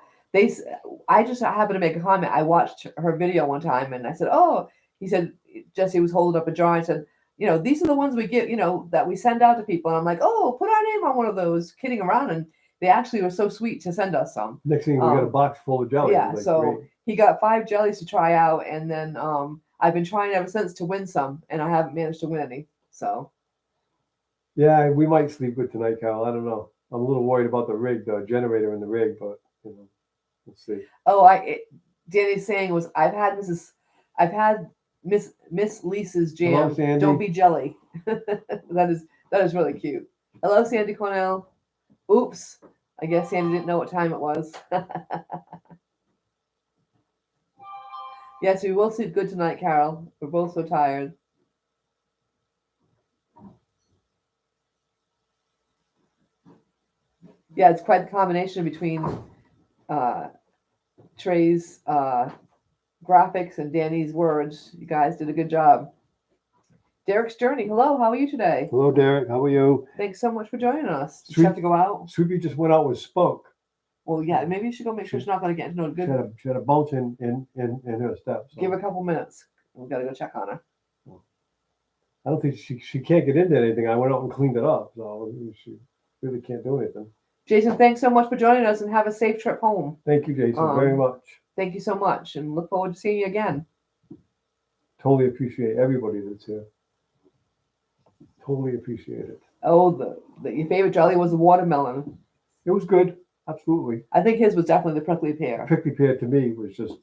I just happened to make a comment. I watched her video one time, and I said, "Oh," he said. Jesse was holding up a jar and said, these are the ones we get, that we send out to people." And I'm like, "Oh, put our name on one of those," kidding around. And they actually were so sweet to send us some. Next thing, we got a box full of jelly. Yeah, so great. He got 5 jellies to try out, and then I've been trying ever since to win some, and I haven't managed to win any. So. Yeah, we might sleep good tonight, Carol. I don't know. I'm a little worried about the generator in the rig, but we'll see. Oh, Danny's saying was I've had Miss Lisa's jam. Hello, Sandy. Don't be jelly. that is really cute. Hello, Sandy Cornell. Oops. I guess Sandy didn't know what time it was. Yes, we will sleep good tonight, Carol. We're both so tired. Yeah, it's quite the combination between Trey's graphics and Danny's words. You guys did a good job. Derek's Journey. Hello, how are you today? Hello, Derek. How are you? Thanks so much for joining us. Did you have to go out? Sweepy just went out with Spoke. Well, yeah, maybe you should go make sure she's not going to get into no good. She had a bounce in her steps. So. Give her a couple minutes. We've got to go check on her. I don't think she can't get into anything. I went out and cleaned it up, so she really can't do anything. Jason, thanks so much for joining us, and have a safe trip home. Thank you, Jason, very much. Thank you so much, and look forward to seeing you again. Totally appreciate everybody that's here. Totally appreciate it. Oh, your favorite jelly was the watermelon. It was good, absolutely. I think his was definitely the prickly pear. Prickly pear to me was just.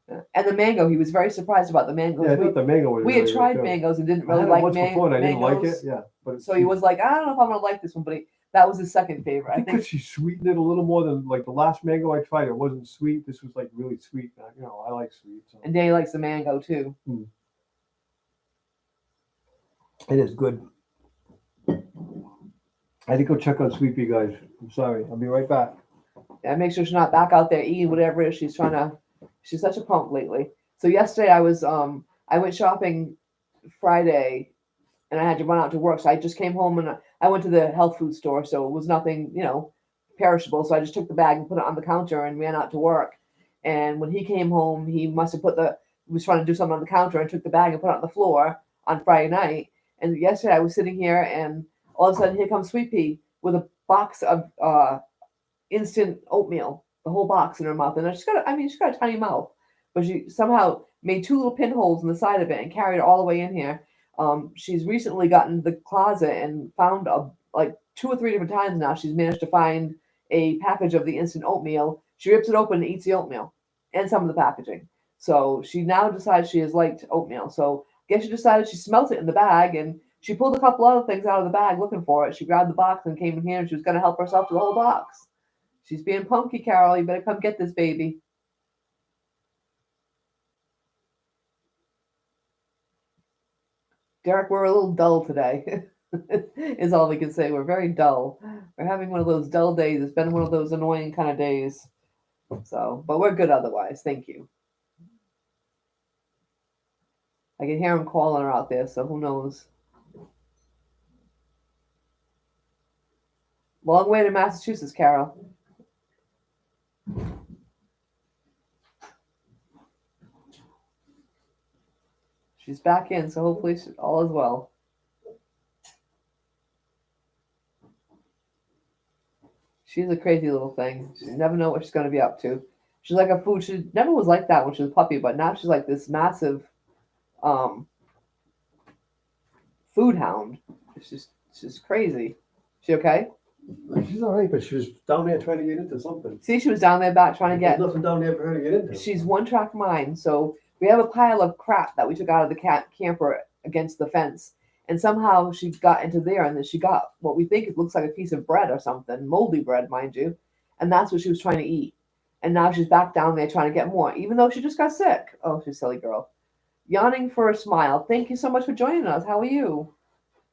And the mango, he was very surprised about the mangoes. Yeah, I thought the mango was. We really had tried good mangoes and didn't really I had like it once before, and I didn't like it. Yeah, but so he was like, "I don't know if I'm gonna like this one," but that was his second favorite. I think because she sweetened it a little more than like the last mango I tried. It wasn't sweet. This was like really sweet. I like sweet. So. And Danny likes the mango too. It is good. I had to go check on Sweepy, guys. I'm sorry. I'll be right back. Yeah, make sure she's not back out there eating whatever it is she's trying to. She's such a punk lately. So yesterday I went shopping Friday, and I had to run out to work. So I just came home and I went to the health food store. So it was nothing, perishable. So I just took the bag and put it on the counter and ran out to work. And when he came home, he must have was trying to do something on the counter and took the bag and put it on the floor on Friday night. And yesterday I was sitting here, and all of a sudden here comes Sweet Pea with a box of instant oatmeal, the whole box in her mouth. And she's got a tiny mouth, but she somehow made 2 little pinholes in the side of it and carried it all the way in here. She's recently gotten the closet and found like 2 or 3 different times now. She's managed to find a package of the instant oatmeal. She rips it open and eats the oatmeal and some of the packaging. So she now decides she has liked oatmeal. So I guess she decided she smelt it in the bag, and she pulled a couple other things out of the bag looking for it. She grabbed the box and came in here, and she was going to help herself to the whole box. She's being punky, Carol. You better come get this baby. Derek, we're a little dull today. Is all we can say. We're very dull. We're having one of those dull days. It's been one of those annoying kind of days. So, but we're good otherwise. Thank you. I can hear him calling her out there, so who knows? Long way to Massachusetts, Carol. She's back in, so hopefully all is well. She's a crazy little thing. You never know what she's going to be up to. She's like a food. She never was like that when she was a puppy, but now she's like this massive um, food hound. She's crazy. She okay? She's all right, but she was down there trying to get into something. See, she was down there back trying to get. There's nothing down there for her to get into. She's one-track mind, so we have a pile of crap that we took out of the camper against the fence, and somehow she got into there, and then she got what we think it looks like a piece of bread or something, moldy bread, mind you, and that's what she was trying to eat. And now she's back down there trying to get more, even though she just got sick. Oh, she's a silly girl. Yawning for a smile. Thank you so much for joining us. How are you?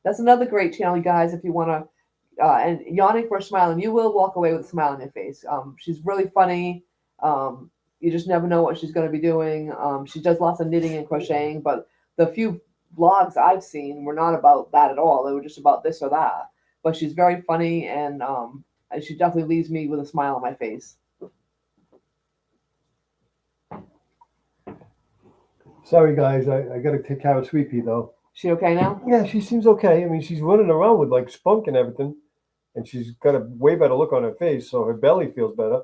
That's another great channel, you guys, if you want to. And yawning for a smile, and you will walk away with a smile on your face. She's really funny. You just never know what she's going to be doing. She does lots of knitting and crocheting, but the few vlogs I've seen were not about that at all. They were just about this or that. But she's very funny, and she definitely leaves me with a smile on my face. Sorry, guys. I got to take care of Sweet Pea, though. She okay now? Yeah, she seems okay. I mean, she's running around with like spunk and everything, and she's got a way better look on her face, so her belly feels better.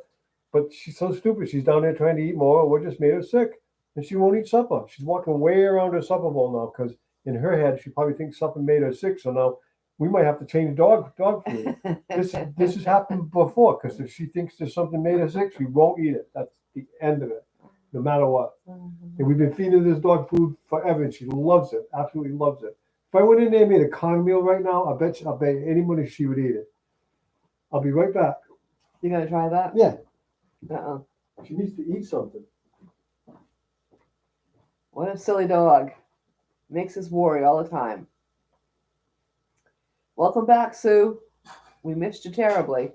But she's so stupid. She's down there trying to eat more. We're just made her sick, and she won't eat supper. She's walking way around her supper bowl now because in her head she probably thinks supper made her sick. So now we might have to change dog food. This has happened before because if she thinks there's something made her sick, she won't eat it. That's the end of it, no matter what. And we've been feeding this dog food forever, and she loves it, absolutely loves it. If I went in there and made a corn meal right now, I'll bet any money she would eat it. I'll be right back. You gonna try that? Yeah. Uh-uh. She needs to eat something. What a silly dog. Makes us worry all the time. Welcome back, Sue. We missed you terribly.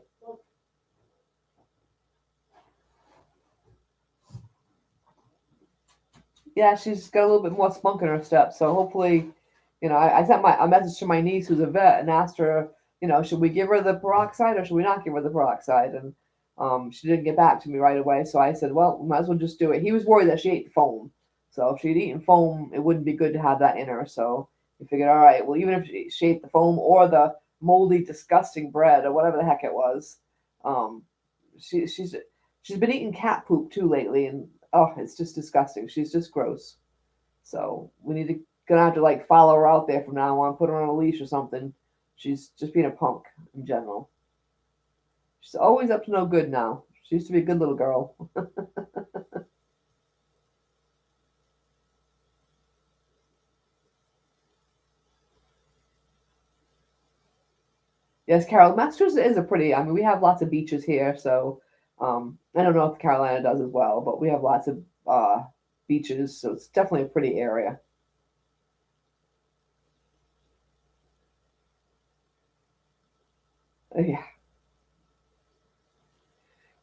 Yeah, she's got a little bit more spunk in her step, so hopefully, I sent a message to my niece who's a vet and asked her, should we give her the peroxide or should we not give her the peroxide? And she didn't get back to me right away, so I said, well, we might as well just do it. He was worried that she ate foam, so if she'd eaten foam, it wouldn't be good to have that in her. So we figured, all right, well, even if she ate the foam or the moldy, disgusting bread or whatever the heck it was, she's been eating cat poop too lately, and oh, it's just disgusting. She's just gross. So we need to gonna have to like follow her out there from now on, put her on a leash or something. She's just being a punk in general. She's always up to no good now. She used to be a good little girl. Yes, Carol, Massachusetts is a pretty. I mean, we have lots of beaches here, so I don't know if Carolina does as well, but we have lots of beaches, so it's definitely a pretty area. Yeah.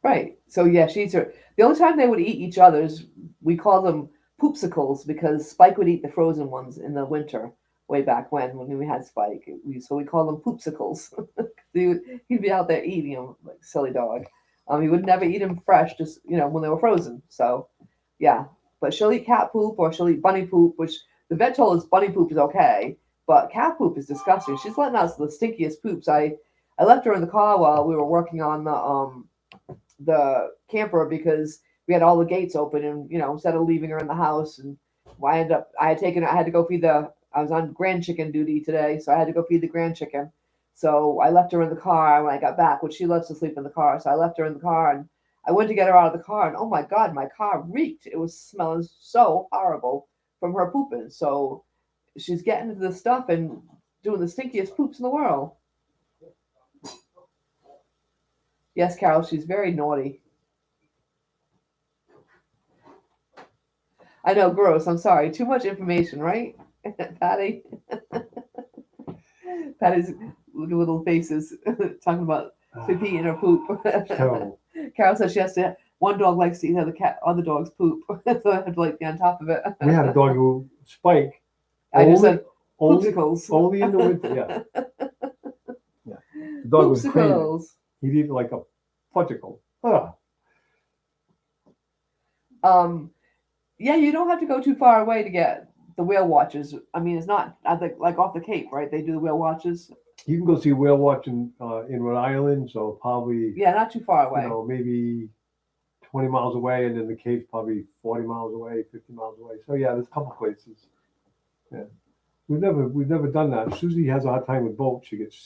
Right. So yeah, she's her. The only time they would eat each other's, we call them poopsicles because Spike would eat the frozen ones in the winter, way back when we had Spike. So we call them poopsicles. He'd be out there eating them like a silly dog. He would never eat them fresh, just when they were frozen. So yeah, but she'll eat cat poop or she'll eat bunny poop, which the vet told us bunny poop is okay, but cat poop is disgusting. She's letting us the stinkiest poops. I left her in the car while we were working on the camper because we had all the gates open, and instead of leaving her in the house, and I had to go feed I was on grand chicken duty today, so I had to go feed the grand chicken. So I left her in the car when I got back, which she loves to sleep in the car. So I left her in the car, and I went to get her out of the car, and oh my God, my car reeked. It was smelling so horrible from her pooping. So she's getting into the stuff and doing the stinkiest poops in the world. Yes, Carol, she's very naughty. I know, gross. I'm sorry. Too much information, right? Patty. Patty's little faces talking about pee in her poop. It's terrible. Carol says she has to. One dog likes to eat other dog's poop, so I have to like be on top of it. We had a dog who Spike. I just said only, poopsicles. only in the winter. Yeah, yeah. The dog was crazy. Poopsicles. He'd eat like a fudgicle. Ah. Yeah, you don't have to go too far away to get the whale watches. I mean, it's not I think like off the Cape, right? They do the whale watches. You can go see whale watching in Rhode Island, so probably Yeah, not too far away. Maybe 20 miles away, and then the Cape's probably 40 miles away, 50 miles away. So yeah, there's a couple places. Yeah, we've never done that. Susie has a hard time with boats. She gets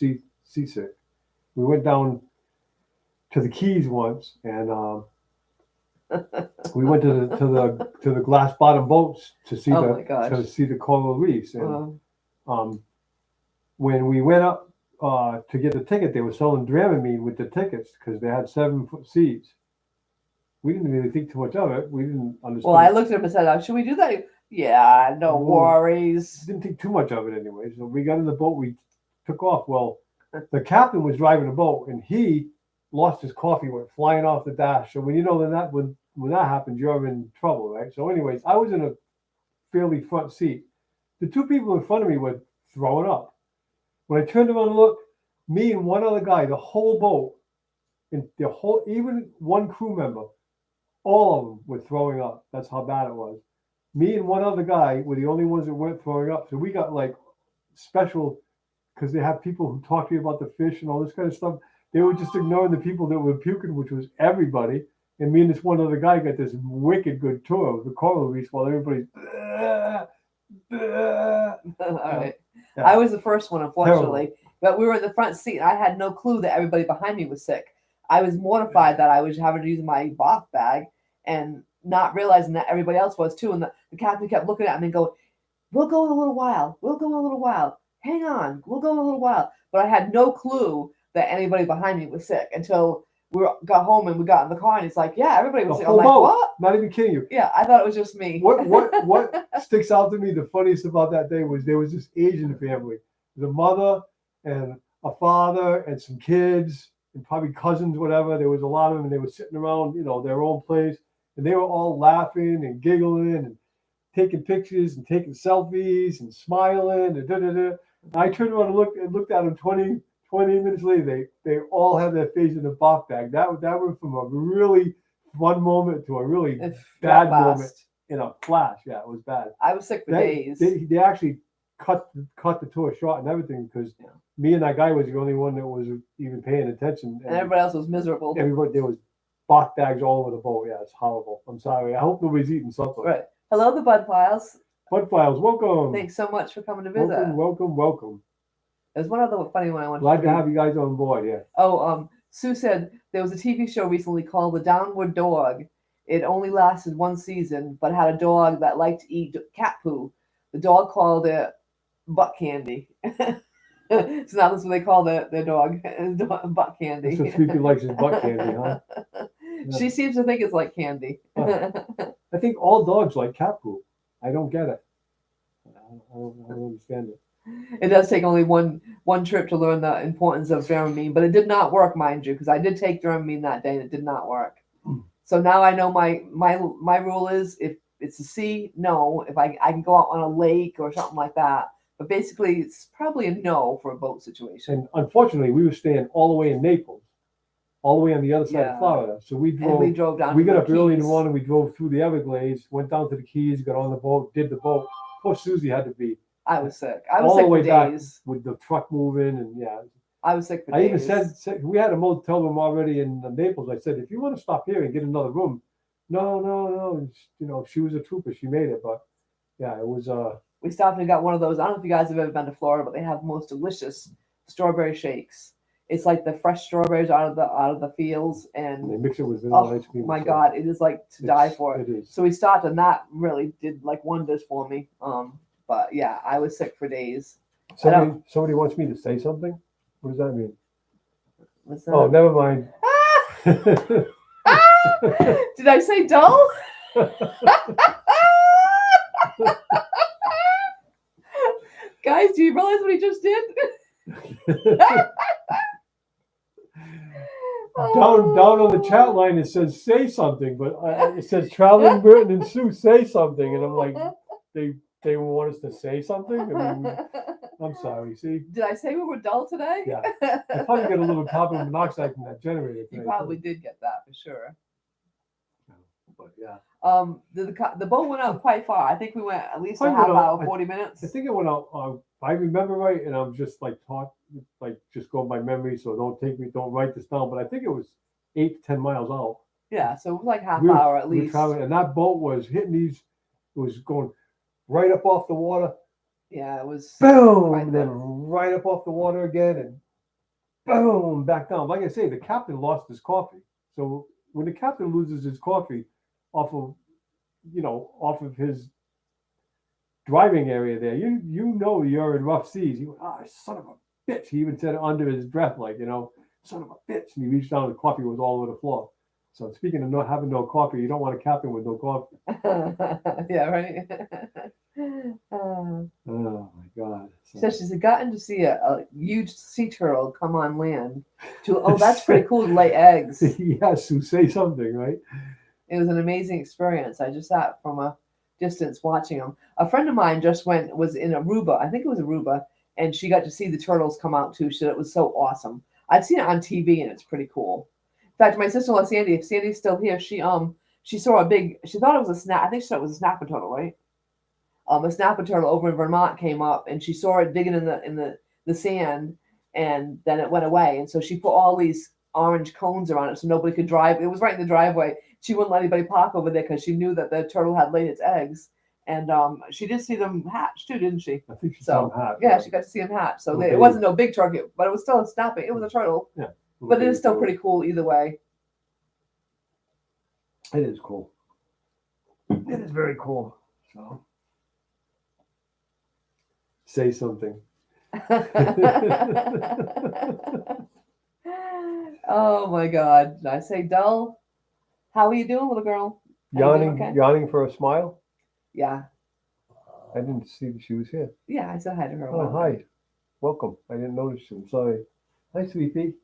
seasick. We went down to the Keys once, and we went to the glass bottom boats to see the coral reefs. And when we went up to get the ticket, they were selling Dramamine with the tickets because they had 7-foot seas. We didn't really think too much of it. We didn't understand. Well, I looked at him and said, "Should we do that?" Yeah, no worries. Didn't think too much of it anyway. So we got in the boat. We took off. Well, the captain was driving the boat, and he lost his coffee, went flying off the dash. So when when that happens, you're in trouble, right? So anyways, I was in a fairly front seat. The two people in front of me were throwing up. When I turned around and looked, me and one other guy, the whole boat, and even one crew member, all of them were throwing up. That's how bad it was. Me and one other guy were the only ones that weren't throwing up. So we got like special, because they have people who talk to you about the fish and all this kind of stuff. They were just ignoring the people that were puking, which was everybody. And me and this one other guy got this wicked good tour of the coral reefs while everybody's. All right. Yeah. I was the first one, unfortunately, but we were in the front seat. I had no clue that everybody behind me was sick. I was mortified that I was having to use my bath bag and not realizing that everybody else was too. And the captain kept looking at me and going, "We'll go in a little while. We'll go in a little while. Hang on. We'll go in a little while." But I had no clue that anybody behind me was sick until we got home and we got in the car and it's like, yeah, everybody was sick. I'm like, what? Not even kidding you. Yeah, I thought it was just me. What sticks out to me, the funniest about that day was there was this Asian family. The mother and a father and some kids and probably cousins, whatever. There was a lot of them and they were sitting around, their own place. And they were all laughing and giggling and taking pictures and taking selfies and smiling and da-da-da. I turned around and looked at them 20 minutes later. They all had their face in a bath bag. That went from a really fun moment to a really bad moment in a flash. Yeah, it was bad. I was sick for days. They actually cut the tour short and everything because me and that guy was the only one that was even paying attention. And everybody else was miserable. There was bath bags all over the boat. Yeah, it's horrible. I'm sorry. I hope nobody's eating something. Right. Hello, the Bud Files. Bud Files, welcome. Thanks so much for coming to visit. Welcome. There's one other funny one I want Glad to have you guys on board, yeah. Oh, Sue said there was a TV show recently called The Downward Dog. It only lasted one season, but had a dog that liked to eat cat poo. The dog called it butt candy. So now that's what they call their dog, butt candy. So Sleepy likes his butt candy, huh? Yeah. She seems to think it's like candy. I think all dogs like cat poo. I don't get it. I don't understand it. It does take only one trip to learn the importance of Dramamine, but it did not work, mind you, because I did take Dramamine that day and it did not work. So now I know my rule is if it's a C, no. If I can go out on a lake or something like that, but basically it's probably a no for a boat situation. And unfortunately, we were staying all the way in Naples, all the way on the other side of Florida. So we drove down. We got up early in the morning. We drove through the Everglades, went down to the Keys, got on the boat, did the boat. Poor Susie had to be. I was sick. I was sick for days. With the truck moving and I was sick for days. I even said we had a motel room already in Naples. I said, if you want to stop here and get another room, no. She was a trooper. She made it, but yeah, it was. We stopped and got one of those. I don't know if you guys have ever been to Florida, but they have the most delicious strawberry shakes. It's like the fresh strawberries out of the fields, and they mix it with vanilla ice cream. Oh my God, it is like to die for. It is. So we stopped, and that really did like wonders for me. But yeah, I was sick for days. Somebody wants me to say something. What does that mean? Oh, never mind. Did I say dull? guys, do you realize what he just did? Down on the chat line it says say something, but it says traveling Merton and Sue say something, and I'm like, they want us to say something. I mean, I'm sorry. See, Did I say we were dull today? Yeah. I probably got a little carbon monoxide from that generator. You today, probably too. did get that for sure. But yeah, The boat went out quite far. I think we went at least a Probably half went out- hour, 40 minutes. I think it went out. If I remember right, and I'm just like just going by memory, so don't write this down. But I think it was 8 to 10 miles out. Yeah, so it was like half We were- hour at we were least. traveling, and that boat was hitting these. It was going right up off the water, Yeah, it was. boom, Right and then there. right up off the water again, and boom, back down. Like I say, the captain lost his coffee. So when the captain loses his coffee off of his driving area there, you know you're in rough seas. You son of a bitch. He even said it under his breath, like, son of a bitch. And he reached down and the coffee was all over the floor. So speaking of not having no coffee, you don't want a captain with no coffee. Yeah, right. Oh my God. So she's gotten to see a huge sea turtle come on land. That's pretty cool to lay eggs. Yes, who say something, right? It was an amazing experience. I just sat from a distance watching them. A friend of mine was in Aruba. I think it was Aruba, and she got to see the turtles come out too. She said it was so awesome. I've seen it on TV, and it's pretty cool. In fact, my sister-in-law Sandy, if Sandy's still here, she saw she thought it was a snap. I think she thought it was a snapper turtle, right? A snapper turtle over in Vermont came up, and she saw it digging in the sand, and then it went away. And so she put all these orange cones around it so nobody could drive. It was right in the driveway. She wouldn't let anybody park over there because she knew that the turtle had laid its eggs. And she did see them hatch too, didn't she? I think she saw him hatch. Yeah, she got to see them hatch. So Okay. it wasn't no big turkey, but it was still a snapping. It was a turtle. Yeah. But it is still pretty cool either way. It is cool. It is very cool. So say something. Oh my God. Did I say dull? How are you doing, little girl? Are you doing okay? Yawning for a smile. Yeah. I didn't see that she was here. Yeah, I said hi to her. Oh, hi. Welcome. I didn't notice you. I'm sorry. Hi, sweetie.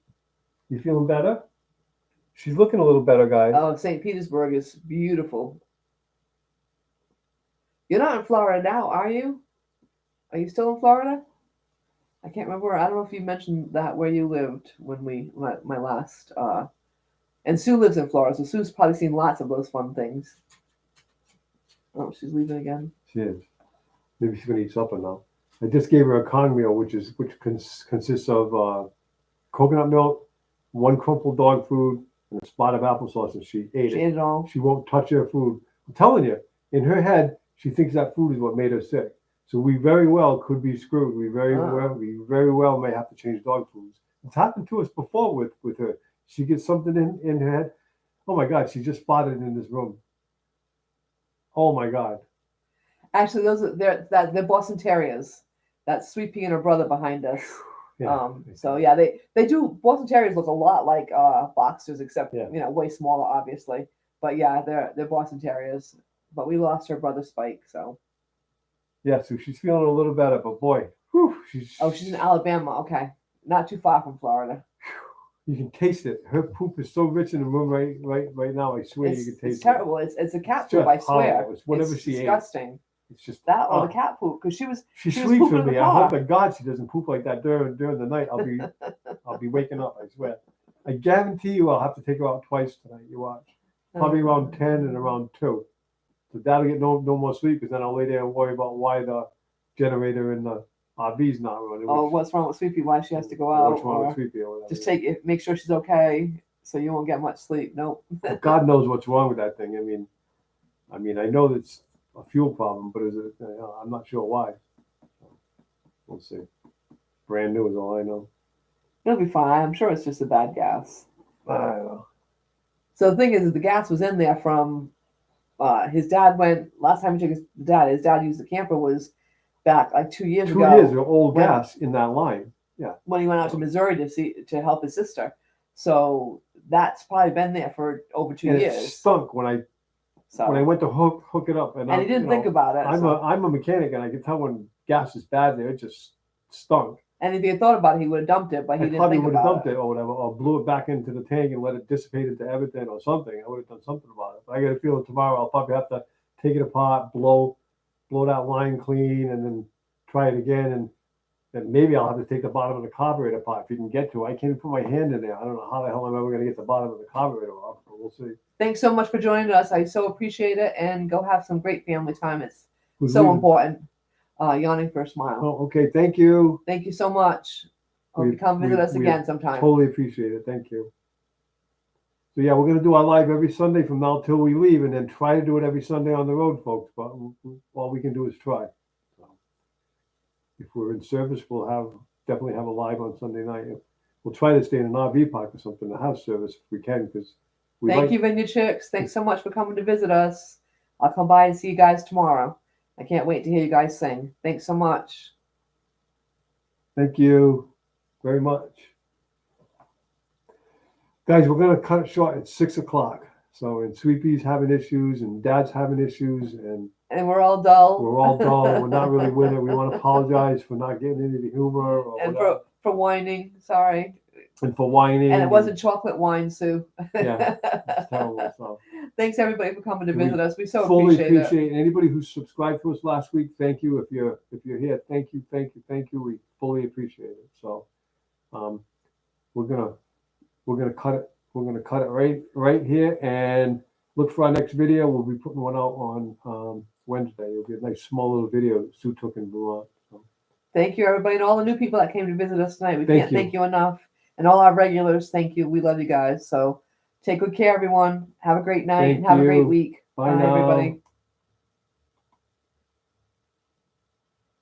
You feeling better? She's looking a little better, guys. Oh, St. Petersburg is beautiful. You're not in Florida now, are you? Are you still in Florida? I can't remember. I don't know if you mentioned that where you lived when my last. And Sue lives in Florida, so Sue's probably seen lots of those fun things. Oh, she's leaving again. She is. Maybe she's gonna eat supper now. I just gave her a Kong meal, which consists of coconut milk, 1 crumpled dog food, and a spot of applesauce, and she ate She ate it all. She won't touch her food. I'm telling you, in her head, she thinks that food is what made her sick. So we very well could be screwed. We very well may have to change dog foods. It's happened to us before with her. She gets something in her head. Oh my God, she just farted in this room. Oh my God. Actually, they're Boston Terriers. That's Sweet Pea and her brother behind us. Yeah. So yeah, they do. Boston Terriers look a lot like boxers, except Yeah. way smaller, obviously. But yeah, they're Boston Terriers. But we lost her brother Spike, so. Yeah, so she's feeling a little better, but boy, she's in Alabama. Okay, not too far from Florida. You can taste it. Her poop is so rich in the room right now. I swear you can taste it. It's terrible. It's a cat It's poop. I just swear. horrible. It's whatever she ate. Disgusting. It's just That or the cat poop because she was sleeps pooping with in the me. I car. hope to God she doesn't poop like that during the night. I'll be waking up. I swear. I guarantee you, I'll have to take her out twice tonight. You watch. Probably around 10 and around 2. So Dad'll get no more sleep because then I'll lay there and worry about why the generator in the RV's not running. Oh, what's wrong with Sweepy? Why she has to go out? What's wrong with Sweepy or whatever. Just make sure she's okay, so you won't get much sleep. Nope. God knows what's wrong with that thing. I mean, I know that's a fuel problem, but I'm not sure why. We'll see. Brand new is all I know. It'll be fine. I'm sure it's just a bad gas. I don't know. So the thing is, the gas was in there from his dad went last time he took his dad used the camper was back like 2 years ago. 2 years of old gas in that line. Yeah. When he went out to Missouri to help his sister. So that's probably been there for over 2 years. It stunk when I So when I went to hook it up, and he didn't think about it. I'm a mechanic, and I could tell when gas is bad there. It just stunk. And if he had thought about it, he would have dumped it, but he I didn't probably think would have about dumped it or whatever, or blew it back into the tank and let it dissipate into Everton or something. I would have done something about it. But I got a feeling tomorrow I'll probably have to take it apart, blow that line clean, and then try it again. And then maybe I'll have to take the bottom of the carburetor apart if you can get to it. I can't even put my hand in there. I don't know how the hell I'm ever going to get the bottom of the carburetor off, but we'll see. Thanks so much for joining us. I so appreciate it, and go have some great family time. It's Who's so leaving? important. Yawning for a smile. Oh, okay. Thank you. Thank you so much. Hope you come visit us again sometime. Totally appreciate it. Thank you. So yeah, we're going to do our live every Sunday from now till we leave, and then try to do it every Sunday on the road, folks. But all we can do is try. So if we're in service, we'll definitely have a live on Sunday night. We'll try to stay in an RV park or something to have service if we can, because Thank you, Vineyard Chicks. Thanks so much for coming to visit us. I'll come by and see you guys tomorrow. I can't wait to hear you guys sing. Thanks so much. Thank you very much. Guys, we're going to cut it short at 6 o'clock. So, and Sweepy's having issues, and Dad's having issues, and we're all dull. We're all dull. We're not really with it. We want to apologize for not getting into the humor or and whatever. for whining. Sorry. And for whining. And it wasn't chocolate wine, Sue. Yeah, it's terrible. So. Thanks everybody for coming to visit us. We so fully appreciate it. Anybody who subscribed to us last week, thank you. If you're here, thank you. We fully appreciate it. So, we're gonna cut it. We're gonna cut it right here, and look for our next video. We'll be putting one out on Wednesday. It'll be a nice small little video that Sue took and blew up. So. Thank you, everybody, and all the new people that came to visit us tonight. We Thank can't you. thank you enough. And all our regulars, thank you. We love you guys. So take good care, everyone. Have a great night and have a great week. Bye now. everybody.